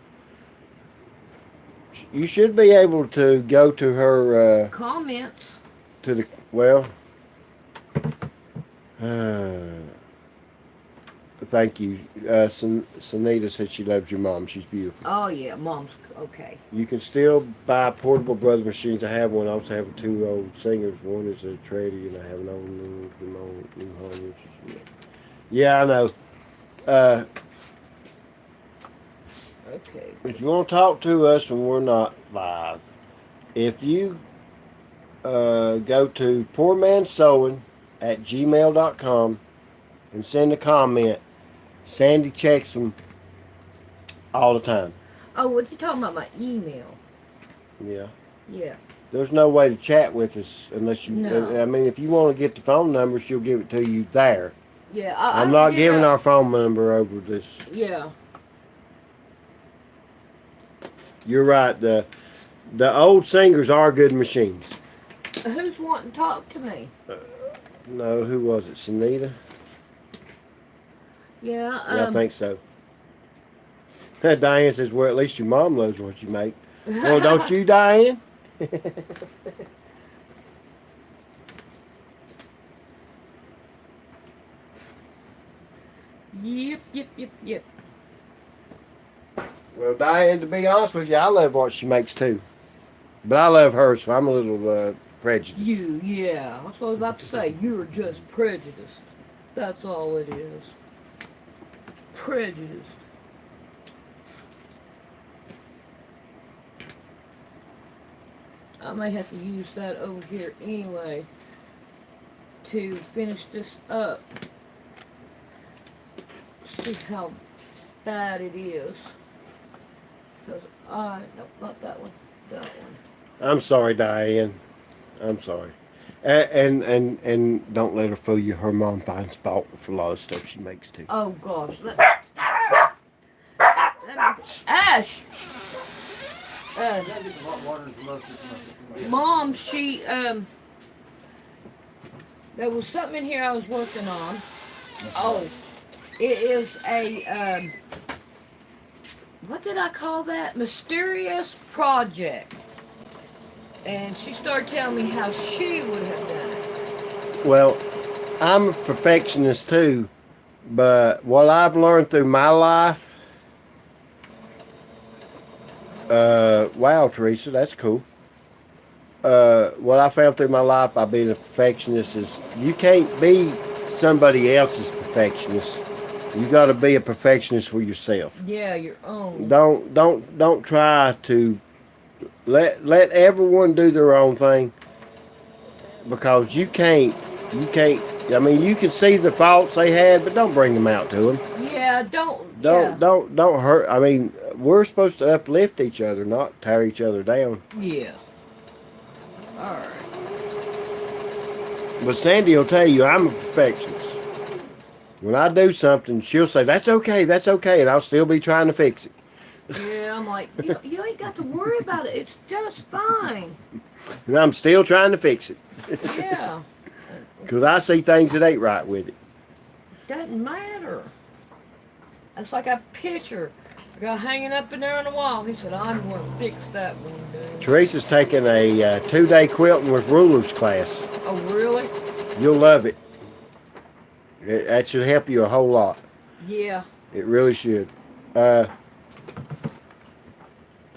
You should be able to go to her comments. To the thank you. Sunita said she loves your mom. She's beautiful. Oh yeah, Mom's okay. You can still buy portable brother machines. I have one. I also have 2 old singers. One is a tradie, and I have an old new home. Yeah, I know. Okay. If you want to talk to us when we're not live, if you go to poormansewing@gmail.com and send a comment, Sandy checks them all the time. Oh, what you talking about? My email? Yeah. Yeah. There's no way to chat with us unless you. No. I mean, if you want to get the phone number, she'll give it to you there. Yeah. I'm not giving our phone number over this. Yeah. You're right. The old singers are good machines. Who's wanting to talk to me? No, who was it? Sunita? Yeah. Yeah, I think so. Diane says, well, at least your mom knows what you make. Well, don't you, Diane? Yep. Well, Diane, to be honest with you, I love what she makes too. But I love her, so I'm a little prejudiced. Yeah. That's what I was about to say. You're just prejudiced. That's all it is. Prejudiced. I may have to use that over here anyway to finish this up. See how bad it is. Because nope, not that one. That one. I'm sorry, Diane. I'm sorry. And don't let her fool you. Her mom finds fault for a lot of stuff she makes too. Oh gosh. Ash! Mom, she, there was something in here I was working on. Oh, it is a, what did I call that? Mysterious project. And she started telling me how she would have done it. Well, I'm a perfectionist too, but what I've learned through my life, wow, Teresa, that's cool. What I found through my life by being a perfectionist is you can't be somebody else's perfectionist. You got to be a perfectionist for yourself. Yeah, your own. Don't try to let everyone do their own thing, because you can't. I mean, you can see the faults they had, but don't bring them out to them. Yeah, Don't hurt. I mean, we're supposed to uplift each other, not tear each other down. Yeah. Alright. But Sandy will tell you I'm a perfectionist. When I do something, she'll say, that's okay, and I'll still be trying to fix it. Yeah, I'm like, you ain't got to worry about it. It's just fine. And I'm still trying to fix it. Yeah. Because I see things that ain't right with it. Doesn't matter. It's like a picture I got hanging up in there on the wall. He said, I'm going to fix that one day. Teresa's taking a 2-day quilting with rulers class. Oh, really? You'll love it. That should help you a whole lot. Yeah. It really should.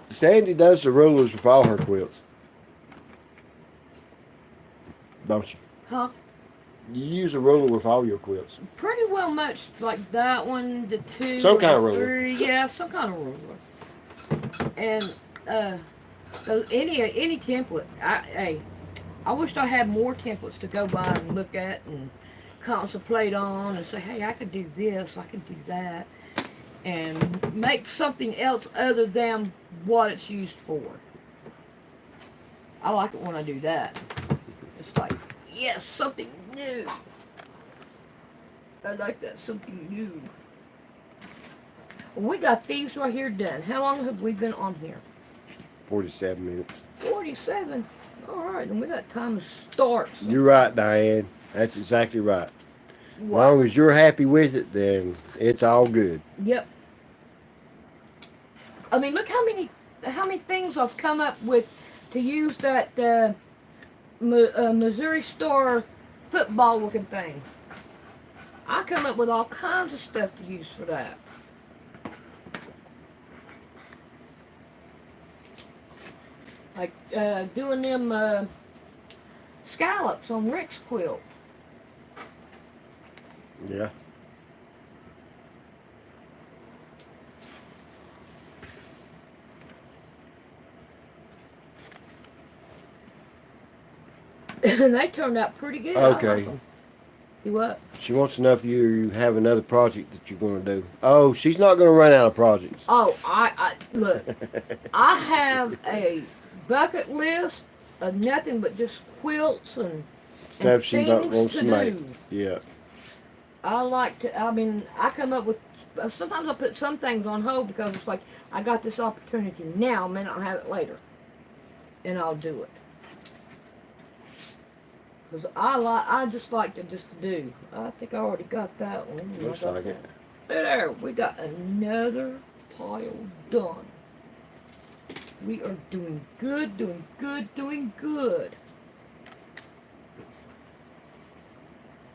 Sandy does the rulers with all her quilts. Don't you? Huh? You use a ruler with all your quilts. Pretty well much like that one, the two, Some or kind the of ruler. three. Yeah, some kind of ruler. And so any template. I wished I had more templates to go by and look at and contemplate on and say, hey, I could do this, I could do that, and make something else other than what it's used for. I like it when I do that. It's like, yes, something new. I like that, something new. We got these right here done. How long have we been on here? 47 minutes. 47. All right, then we got time to start. You're right, Diane. That's exactly right. As long as you're happy with it, then it's all good. Yep. I mean, look how many things I've come up with to use that Missouri Star football looking thing. I come up with all kinds of stuff to use for that. Like doing them scallops on Rick's quilt. Yeah. And they turned out pretty good. Okay. I like them. Do what? She wants to know if you have another project that you're going to do. Oh, she's not going to run out of projects. Oh, I look. I have a bucket list of nothing but just quilts and Stuff she things wants to make. do. Yeah. I like to. I mean, I come up with. Sometimes I put some things on hold because it's like I got this opportunity now, I may not have it later, and I'll do it. Cause I just like to do. I think I already got that one. Looks like it. There, we got another pile done. We are doing good, doing good, doing good.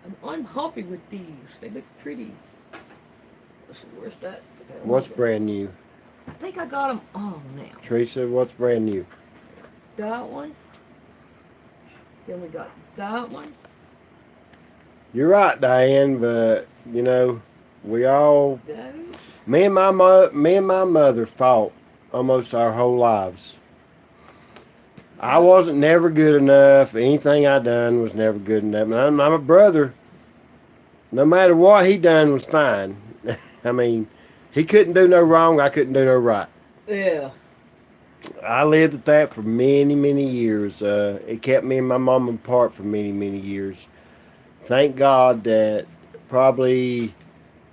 And I'm happy with these. They look pretty. Let's see, where's that? What's brand new? I think I got them all now. Teresa, what's brand new? That one. Then we got that one. You're right, Diane, but, you know, we all... Those. Me and my mother fought almost our whole lives. I wasn't never good enough. Anything I done was never good enough. My brother, no matter what he done, was fine. I mean, he couldn't do no wrong. I couldn't do no right. Yeah. I lived at that for many, many years. It kept me and my mom apart for many, many years. Thank God that probably,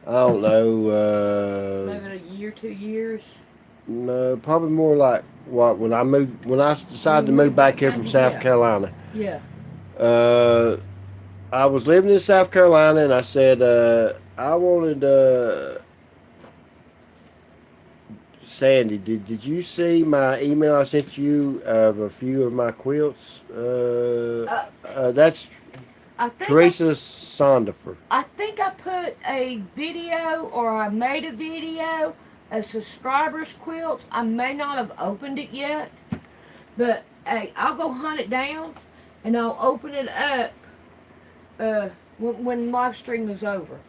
I don't know. Maybe a year, 2 years. No, probably more like what when I decided to move back here from South Carolina. Yeah. I was living in South Carolina, and I said I wanted Sandy, did you see my email I sent you of a few of my quilts? That's I think Teresa Sondifer. I think I put a video, or I made a video of subscribers' quilts. I may not have opened it yet, but hey, I'll go hunt it down and I'll open it up when live stream is over.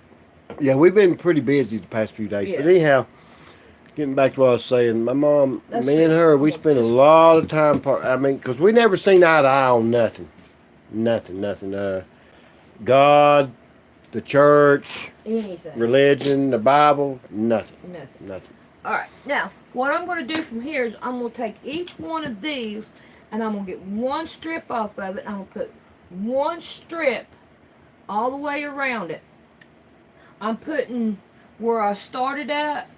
Yeah, we've been pretty busy the past few days. Yeah. But anyhow, getting back to what I was saying, my mom, That's me and it. her, we spent a lot of time. I mean, because we never seen eye to eye on nothing. Nothing. God, the church, Anything. religion, the Bible, nothing. Nothing. Alright, now, what I'm going to do from here is I'm going to take each one of these and I'm going to get one strip off of it. And I'm going to put one strip all the way around it. I'm putting where I started at.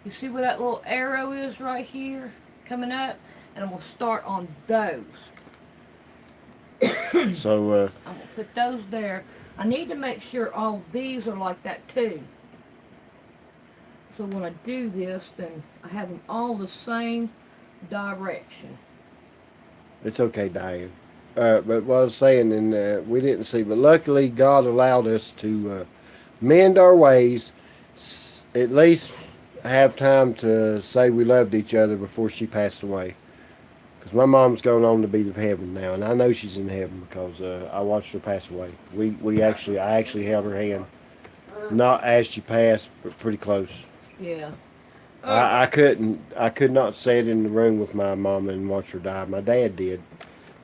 You see where that little arrow is right here coming up? And I'm going to start on those. So, I'm going to put those there. I need to make sure all these are like that too. So when I do this, then I have them all the same direction. it's okay, Diane. But what I was saying, and we didn't see, but luckily God allowed us to mend our ways, at least have time to say we loved each other before she passed away. Because my mom's going on to be in heaven now, and I know she's in heaven because I watched her pass away. I actually held her hand, not as she passed, but pretty close. Yeah. I could not sit in the room with my mom and watch her die. My dad did.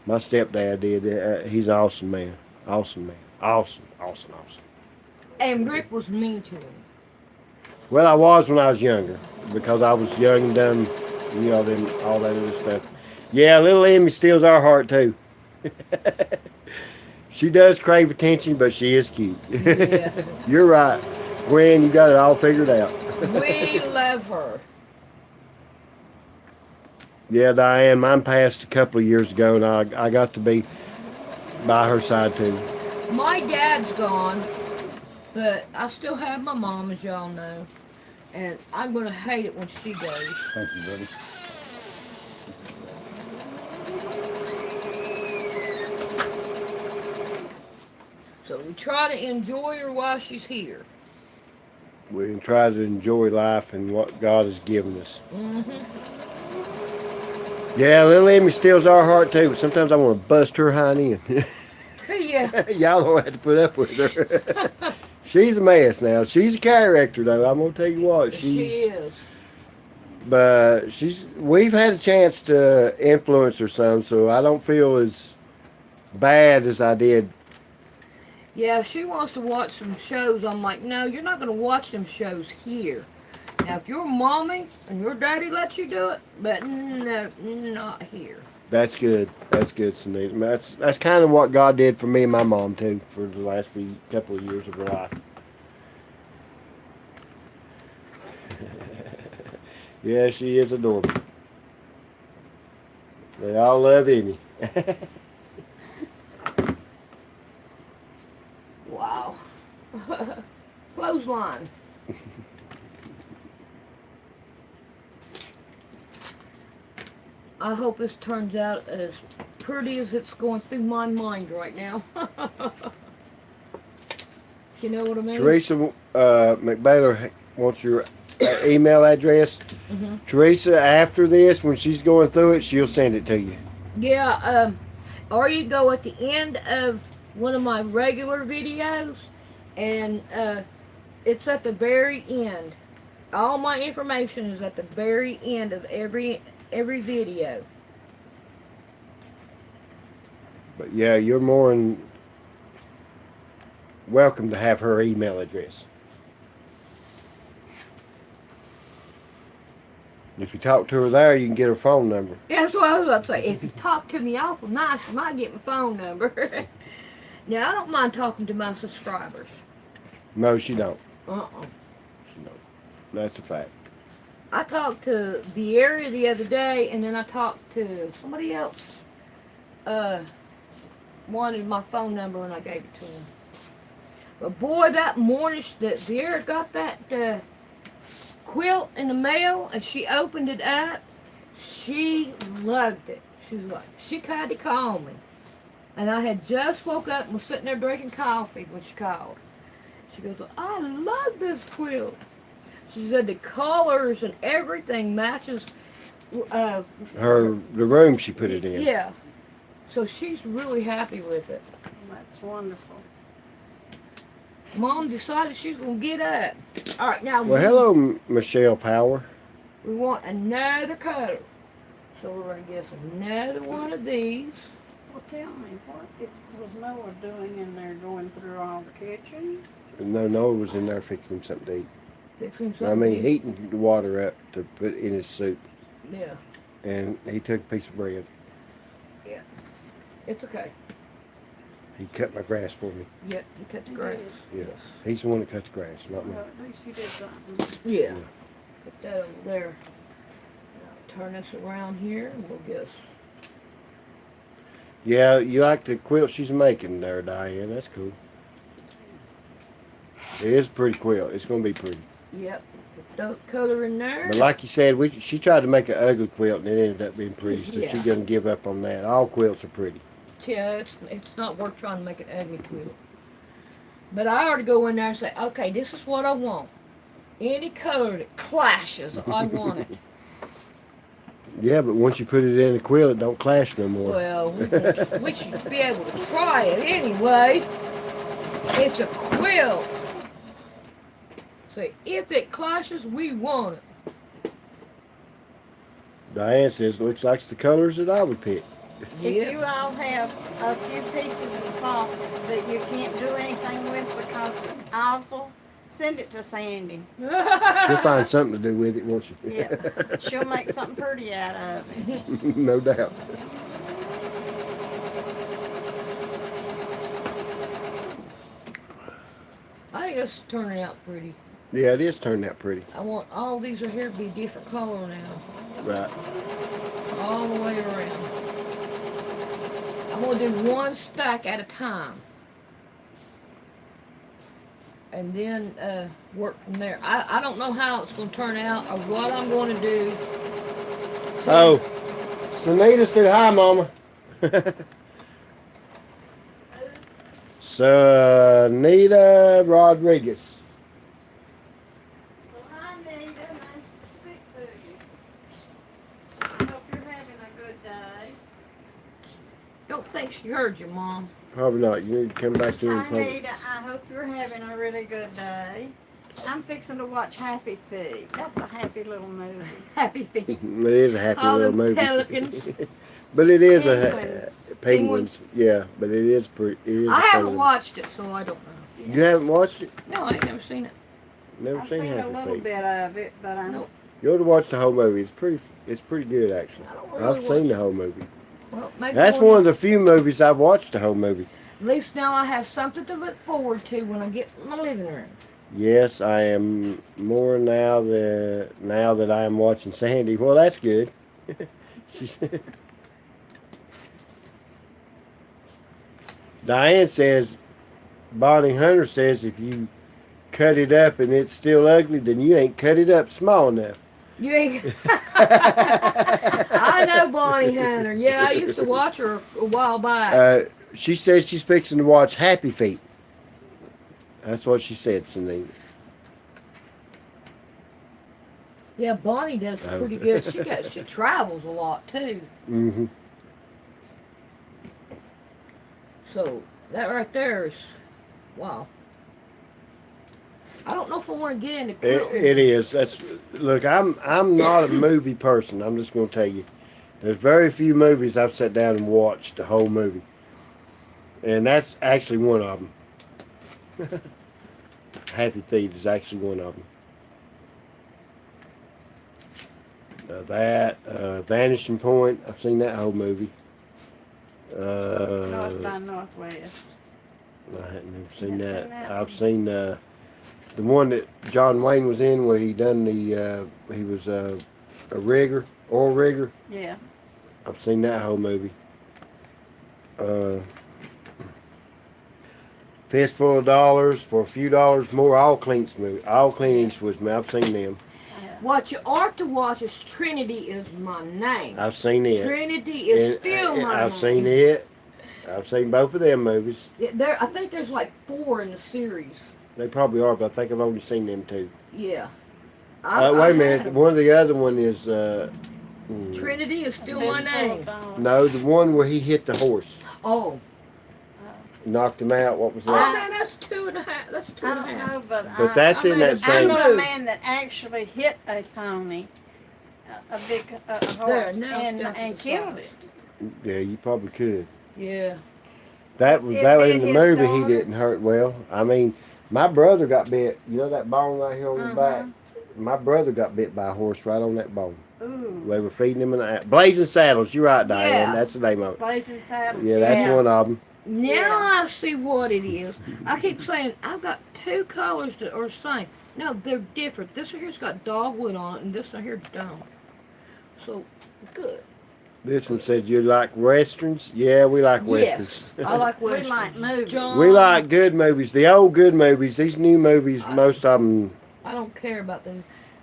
My stepdad did. He's an awesome man. Awesome. And Rick was mean to him. Well, I was when I was younger because I was young and dumb, then all that other stuff. Yeah, little Emmy steals our heart too. She does crave attention, but she is cute. Yeah. You're right. Gwen, you got it all figured out. We love her. Yeah, Diane, mine passed a couple of years ago, and I got to be by her side too. My dad's gone, but I still have my mom, as y'all know. And I'm going to hate it when she goes. Thank you, buddy. So we try to enjoy her while she's here. We can try to enjoy life and what God has given us. Yeah, little Emmy steals our heart too, but sometimes I want to bust her hind in. Yeah. Y'all don't have to put up with her. She's a mess now. She's a character though. I'm gonna tell you what. She is. But we've had a chance to influence her some, so I don't feel as bad as I did. Yeah, if she wants to watch some shows, I'm like, no, you're not going to watch them shows here. Now, if your mommy and your daddy let you do it, but no, not here. That's good. That's good, Sunita. That's kind of what God did for me and my mom too for the last couple of years of her life. Yeah, she is adorable. They all love Emmy. Wow. Clothesline. I hope this turns out as pretty as it's going through my mind right now. You know what I mean? Teresa McBaylor wants your email address. Teresa, after this, when she's going through it, she'll send it to you. Yeah, or you go at the end of one of my regular videos, and it's at the very end. All my information is at the very end of every video. But yeah, you're more than welcome to have her email address. If you talk to her there, you can get her phone number. Yeah, that's what I was about to say. If you talk to me awful nice, you might get my phone number. Now, I don't mind talking to my subscribers. No, she don't. Uh-uh. She don't. That's a fact. I talked to Vieira the other day, and then I talked to somebody else. Wanted my phone number, and I gave it to him. But boy, that morning that Vieira got that quilt in the mail, and she opened it up. She loved it. She was like, she tried to call me. And I had just woke up and was sitting there drinking coffee when she called. She goes, I love this quilt. She said the colors and everything matches the room she put it in. yeah. So she's really happy with it. That's wonderful. Mom decided she's going to get up. All right, now Well, hello, Michelle Power. we want another color. So we're going to get another one of these. Well, tell me, was Noah doing in there going through all the kitchen? No, Noah was in there fixing something to eat. Fixing I something mean, to eat. heating the water up to put in his soup. Yeah, And he took a piece of bread. yeah. It's okay. He cut my grass for me. Yep, you cut the grass. Yeah. Yes. He's the one that cut the grass, not me. Well, at least you did something. Yeah. Yeah. Put that over there. Now turn this around here and we'll guess. Yeah, you like the quilt she's making there, Diane. That's cool. It is a pretty quilt. It's going to be pretty. Yep. Put that color in there. But like you said, she tried to make an ugly quilt and it ended up being pretty, so Yeah. she doesn't give up on that. All quilts are pretty. Yeah, it's not worth trying to make an ugly quilt. But I ought to go in there and say, okay, this is what I want. Any color that clashes, I want it. Yeah, but once you put it in a quilt, it don't clash no more. Well, we should be able to try it anyway. It's a quilt. So if it clashes, we want it. Diane says, looks like it's the colors that I would pick. If Yep. you all have a few pieces of cloth that you can't do anything with because it's awful, send it to Sandy. She'll find something to do with it, won't she? Yeah, she'll make something pretty out of it. No doubt. I think it's turning out pretty. Yeah, it is turning out pretty. I want all these are here to be a different color now. Right. All the way around. I'm going to do one stack at a time. And then work from there. I don't know how it's going to turn out or what I'm going to do. Oh, Sunita said hi, Mama. Sunita Rodriguez. Well, hi, Nita. Nice to speak to you. Hope you're having a good day. Don't think she heard you, Mom. Probably not. You need to come back in. Hi, Nita. I hope you're having a really good day. I'm fixing to watch Happy Feet. That's a happy little movie. Happy feet. It is a happy All little the movie. pelicans. But it is Penguins. a penguins. Yeah, but it is pretty. It is I a haven't funny- watched it, so I don't know. You haven't watched it? No, I ain't never seen it. Never I've seen seen a Happy little Feet. bit of it, but I'm Nope. You ought to watch the whole movie. It's pretty good actually. I don't really I've seen watch the whole movie. Well, maybe That's one of the few movies I've watched the whole movie. At least now I have something to look forward to when I get in my living room. Yes, I am more now that I am watching Sandy. Well, that's good. Diane says, Bonnie Hunter says, if you cut it up and it's still ugly, then you ain't cut it up small enough. You ain't. I know Bonnie Hunter. Yeah, I used to watch her a while back. She says she's fixing to watch Happy Feet. That's what she said, Sunita. Yeah, Bonnie does pretty good. She travels a lot too. Mm-hmm. So that right there is wow. I don't know if I want to get into quilting. It is. Look. I'm not a movie person. I'm just going to tell you. There's very few movies I've sat down and watched the whole movie, and that's actually one of them. Happy Feet is actually one of them. Vanishing Point. I've seen that whole movie. North by Northwest. I haven't never seen Never that. seen that I've one. seen the one that John Wayne was in, where he done he was a rigger, oil rigger. Yeah. I've seen that whole movie. Fistful of Dollars for a Few Dollars More. All Clint Eastwood movie. I've seen them. What you ought to watch is Trinity Is My Name. I've seen it. Trinity is And, still my I've name. seen it. I've seen both of them movies. I think there's like 4 in the series. They probably are, but I think I've only seen them 2. Yeah. Wait I a minute. have. One of the other one is Trinity Is Still My Name. no, the one where he hit the horse, Oh. knocked him out. What was Oh that? man, that's 2.5. That's 2.5. I don't know, But that's in that I same. know a man that actually hit a pony, a big horse, now it's down to and the killed size. it. Yeah, you probably could. Yeah. That was It that was bit in the his movie. He daughter? didn't hurt well. I mean, my brother got bit. You know that bone right here on his back. My brother got bit by a horse right on that bone. Ooh. They were feeding him Blazing Saddles. You're right, Diane. Yeah. That's the name of it. Blazing Saddles. Yeah, that's one of them. Now Yeah. I see what it is. I keep saying I've got 2 colors that are the same. No, they're different. This one here's got dogwood on it, and this one here don't. So, good. This one said you like westerns. Yeah, we like westerns. Yes, I like We westerns. like movies. John, We like good movies. The old good movies. These new movies, most of them. I don't care about the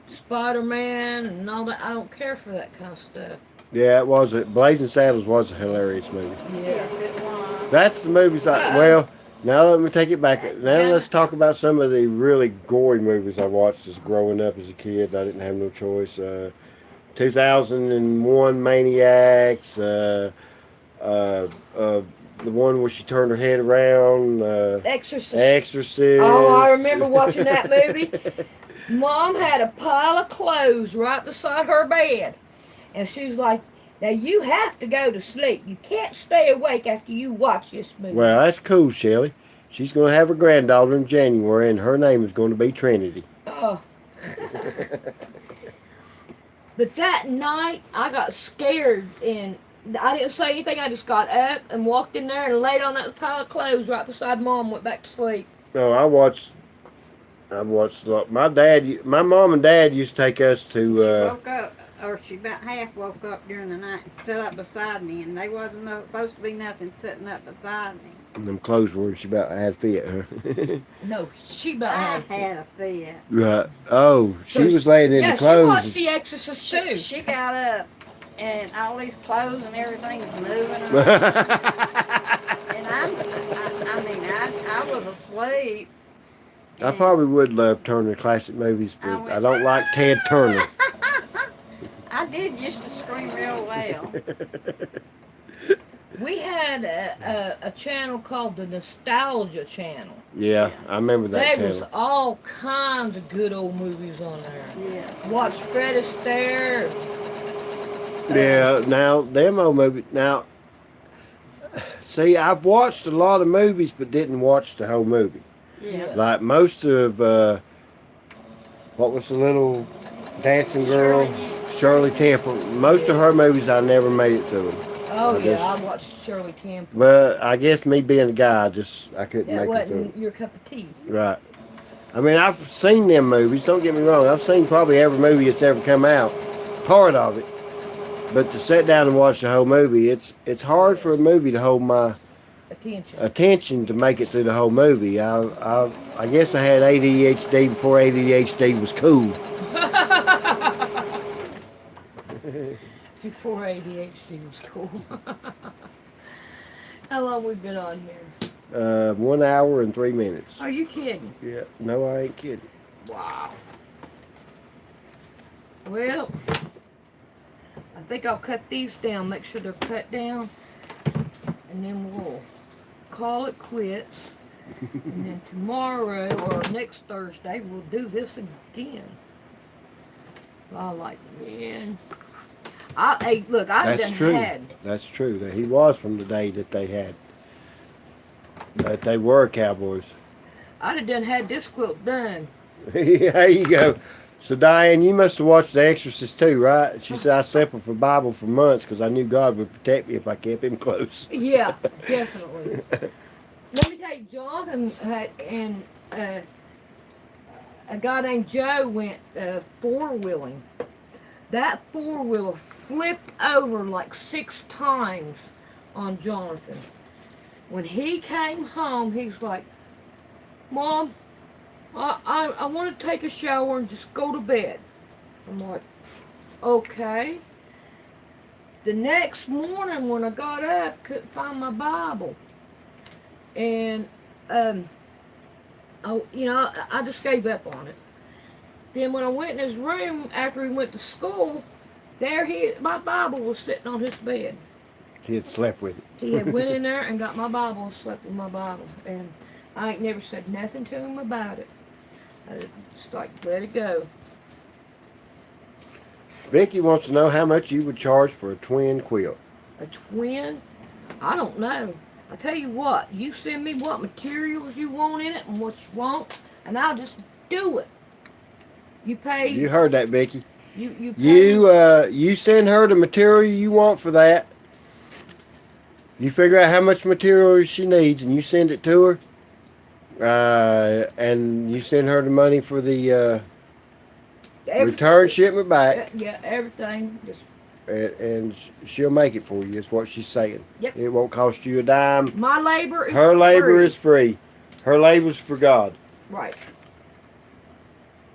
Spider-Man and all that. I don't care for that kind of stuff. Yeah, it was. Blazing Saddles was a hilarious movie. Yes, it was. That's the movies I. Well, now let me take it back. Now let's talk about some of the really gory movies I watched as growing up as a kid. I didn't have no choice. 2001 Maniacs. The one where she turned her head around. Exorcist. Exorcist. Oh, I remember watching that movie. Mom had a pile of clothes right beside her bed. And she's like, now you have to go to sleep. You can't stay awake after you watch this movie. Well, that's cool, Shelley. She's going to have a granddaughter in January, and her name is going to be Trinity. Oh. But that night, I got scared, and I didn't say anything. I just got up and walked in there and laid on that pile of clothes right beside Mom and went back to sleep. No, I watched a lot. My mom and dad used to take us She to. woke up, or she about half woke up during the night and sat up beside me, and they wasn't supposed to be nothing sitting up beside me. Them clothes were she about had fit, huh? No, she about I had had a fit. Right. Oh, she So was laying in yeah, the clothes. she watched The Exorcist too. She got up, and all these clothes and everything was moving around. And I was asleep. I probably would love Turner classic movies, but I don't like Ted Turner. I did used to scream real well. We had a channel called the Nostalgia Channel. Yeah, I remember that There channel. was all kinds of good old movies on there. Yes. Watch Fred Astaire. Yeah, now them old movies. Now, see, I've watched a lot of movies, but didn't watch the whole movie. Yeah. Like most of what was the little dancing girl, Shirley Temple. Most of her movies, I never made it to them. Oh I yeah, guess- I watched Shirley Temple. But I guess me being a guy, I couldn't That make it to wasn't them. your cup of tea. Right. I mean, I've seen them movies. Don't get me wrong. I've seen probably every movie that's ever come out, part of it. But to sit down and watch the whole movie, it's hard for a movie to hold my attention to make it through the whole movie. I guess I had ADHD before ADHD was cool. Before ADHD was cool. How long we been on here? 1 hour and 3 minutes. Are you kidding? Yeah. No, I ain't kidding. Wow. Well, I think I'll cut these down, make sure they're cut down, and then we'll call it quits. And then tomorrow or next Thursday, we'll do this again. I like, man. Hey, look, I've That's done true. had. That's true. That he was from the day that they had. That they were cowboys. I'd have done had this quilt done. There you go. So Diane, you must have watched The Exorcist too, right? She said I separated for Bible for months because I knew God would protect me if I kept him close. Yeah, definitely. Let me tell you, Jonathan and a guy named Joe went four-wheeling. That four-wheeler flipped over like 6 times on Jonathan. When he came home, he's like, Mom, I want to take a shower and just go to bed. I'm like, okay. The next morning when I got up, couldn't find my Bible. And, I just gave up on it. Then when I went in his room after he went to school, my Bible was sitting on his bed. He had slept with it. He had went in there and got my Bible and slept with my Bible. And I ain't never said nothing to him about it. I just like, let it go. Vicky wants to know how much you would charge for a twin quilt. A twin? I don't know. I tell you what, you send me what materials you want in it and what you want, and I'll just do it. You pay. You heard that, Vicky. You pay. You send her the material you want for that. You figure out how much material she needs, and you send it to her. And you send her the money for the return shipment back. Yeah, everything. Just. And she'll make it for you. Is what she's saying. Yep. It won't cost you a dime. My labor is free. Her labor is free. Her labor's for God. Right.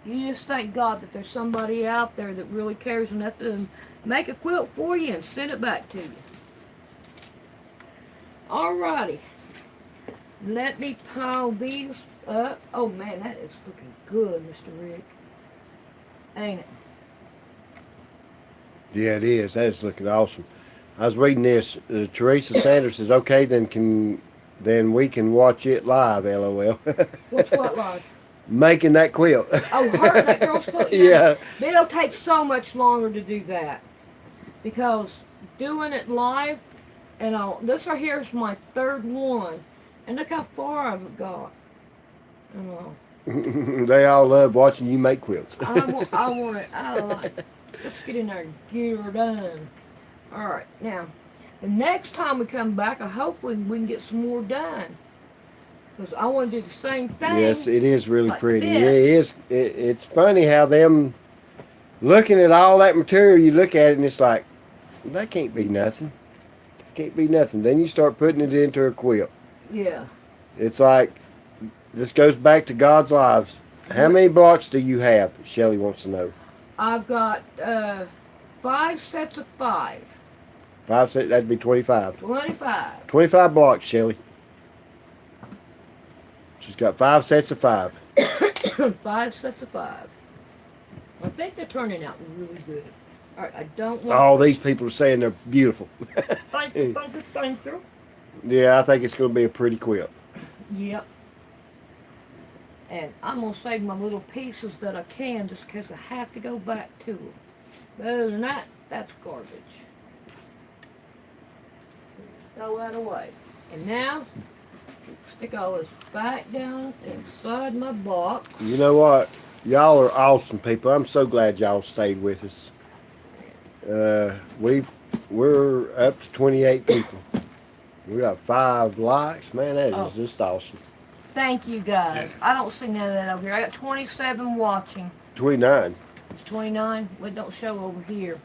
You just thank God that there's somebody out there that really cares enough to make a quilt for you and send it back to you. Alrighty. Let me pile these up. Oh man, that is looking good, Mr. Rick. Ain't it? Yeah, it is. That is looking awesome. I was reading this. Teresa Sanders says, "Okay, then we can watch it live." LOL. What's what live? Making that quilt. Oh, that girl's quilt. Yeah. But it'll take so much longer to do that because doing it live, and this right here is my third one, and look how far I've got. You know. They all love watching you make quilts. I want it. I like it. Let's get in there and get her done. Alright, now, the next time we come back, I hope we can get some more done. Because I want to do the same thing. Yes, it is really like pretty. this. It is. It's funny how them looking at all that material, you look at it and it's like, that can't be nothing. It can't be nothing. Then you start putting it into a quilt. Yeah. It's like, this goes back to God's lives. How many blocks do you have? Shelly wants to know. I've got 5 sets of 5. 5 sets, that'd be 25. 25. 25 blocks, Shelly. She's got 5 sets of 5. 5 sets of 5. I think they're turning out really good. Alright, I don't want... All these people are saying they're beautiful. Thank you, thank you, thank you. Yeah, I think it's going to be a pretty quilt. Yep. And I'm going to save my little pieces that I can just because I have to go back to them. But other than that, that's garbage. Throw that away. And now, stick all this back down inside my box. You know what? Y'all are awesome people. I'm so glad y'all stayed with us. We're up to 28 people. We got 5 likes. Man, that is just awesome. Thank you guys. I don't see none of that over here. I got 27 watching. 29. It's 29. Well, it don't show over here.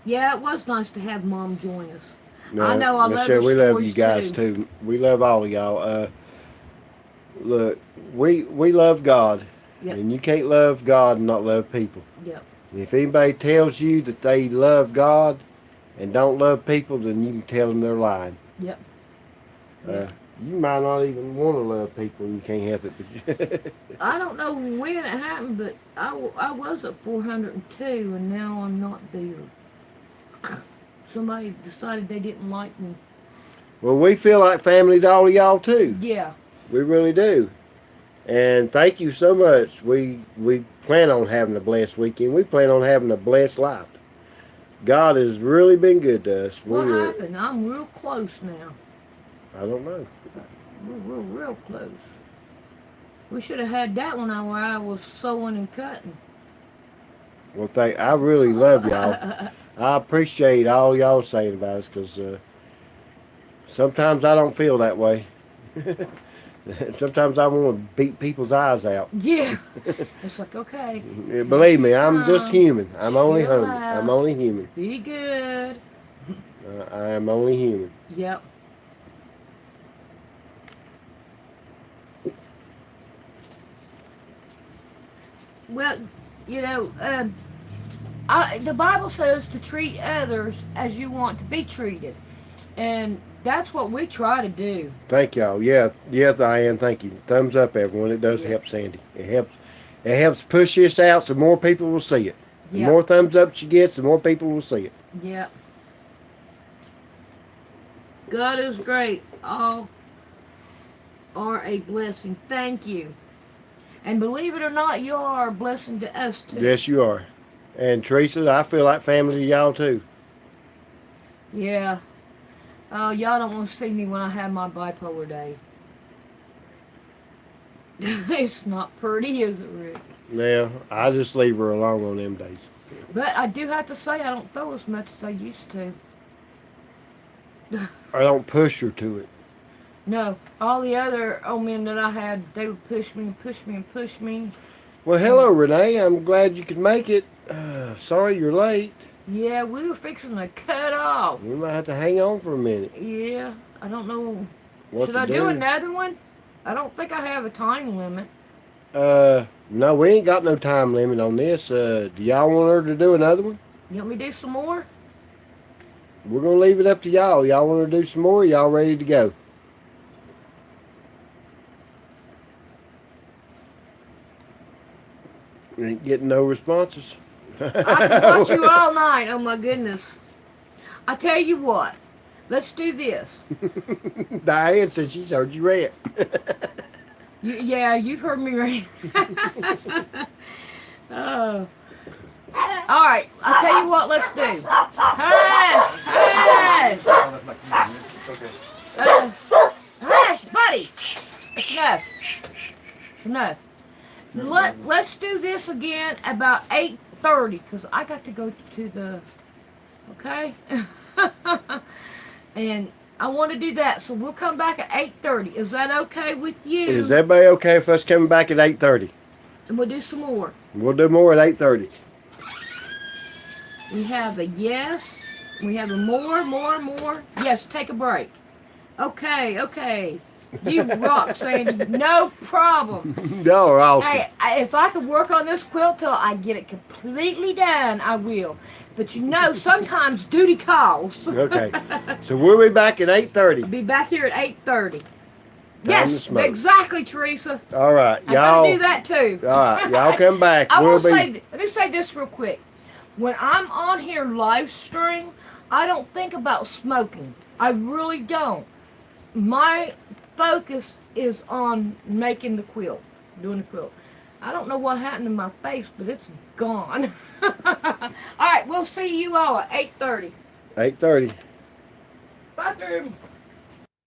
Yeah, it was nice to have Mom join us. No, I know I love Michelle, her we love you stories, guys too. We love all of y'all. Look, we love God. Yep. And you can't love God and not love people. Yep. And if anybody tells you that they love God and don't love people, then you can tell them they're lying. Yep. You might not even want to love people and you can't help it. But I don't know when it happened, but I was at 402 and now I'm not there. Somebody decided they didn't like me. Well, we feel like family to all of y'all too. Yeah. We really do. And thank you so much. We plan on having a blessed weekend. We plan on having a blessed life. God has really been good to us. What happened? I'm real close now. I don't know. We're real close. We should have had that one where I was sewing and cutting. Well, I really love y'all. I appreciate all y'all saying about us because sometimes I don't feel that way. Sometimes I want to beat people's eyes out. Yeah. It's like, okay. Believe me, I'm just human. I'm only Chill human. out. I'm only human. Be good. I am only human. Yep. Well, you know, the Bible says to treat others as you want to be treated, and that's what we try to do. Thank y'all. Yeah, Diane. Thank you. Thumbs up, everyone. It does help Sandy. It helps. It helps push this out so more people will see it. The more thumbs up she gets, the more people will see it. Yep. God is great. All are a blessing. Thank you. And believe it or not, you are a blessing to us too. Yes, you are. And Teresa, I feel like family to y'all too. Yeah. Oh, y'all don't want to see me when I have my bipolar day. It's not pretty, is it, Rick? Yeah, I just leave her alone on them days. But I do have to say, I don't throw as much as I used to. I don't push her to it. No, all the other old men that I had, they would push me and push me and push me. Well, hello, Renee. I'm glad you could make it. Sorry you're late. Yeah, we were fixing to cut off. We might have to hang on for a minute. Yeah, I don't know. What Should to I do another one? I don't think I have a time limit. No, we ain't got no time limit on this. Do y'all want her to do another one? You want me to do some more? We're going to leave it up to y'all. Y'all want her to do some more? Y'all ready to go? Ain't getting no responses. I can watch you all night. Oh my goodness. I tell you what. Let's do this. Diane said she's heard you read. Yeah, you've heard me right. Oh. All right. I'll tell you what. Let's do. Hush, hush. Hush, buddy. Enough. Let's do this again about 8:30 because I got to go to the. Okay. And I want to do that, so we'll come back at 8:30. Is that okay with you? Is everybody okay with us coming back at 8:30? And we'll do some more. We'll do more at 8:30. We have a yes. We have a more. Yes, take a break. Okay. You rock, Sandy. No problem. Y'all are awesome. Hey, if I could work on this quilt till I get it completely done, I will. But you know, sometimes duty calls. Okay. So we'll be back at 8:30. I'll be back here at 8:30. Yes, smoke. exactly, Teresa. All right, I y'all. gotta do that too. All right, y'all come back. Let me say this real quick. When I'm on here live stream, I don't think about smoking. I really don't. My focus is on making the quilt, doing the quilt. I don't know what happened to my face, but it's gone. All right, we'll see you all at 8:30. 8:30. Bathroom.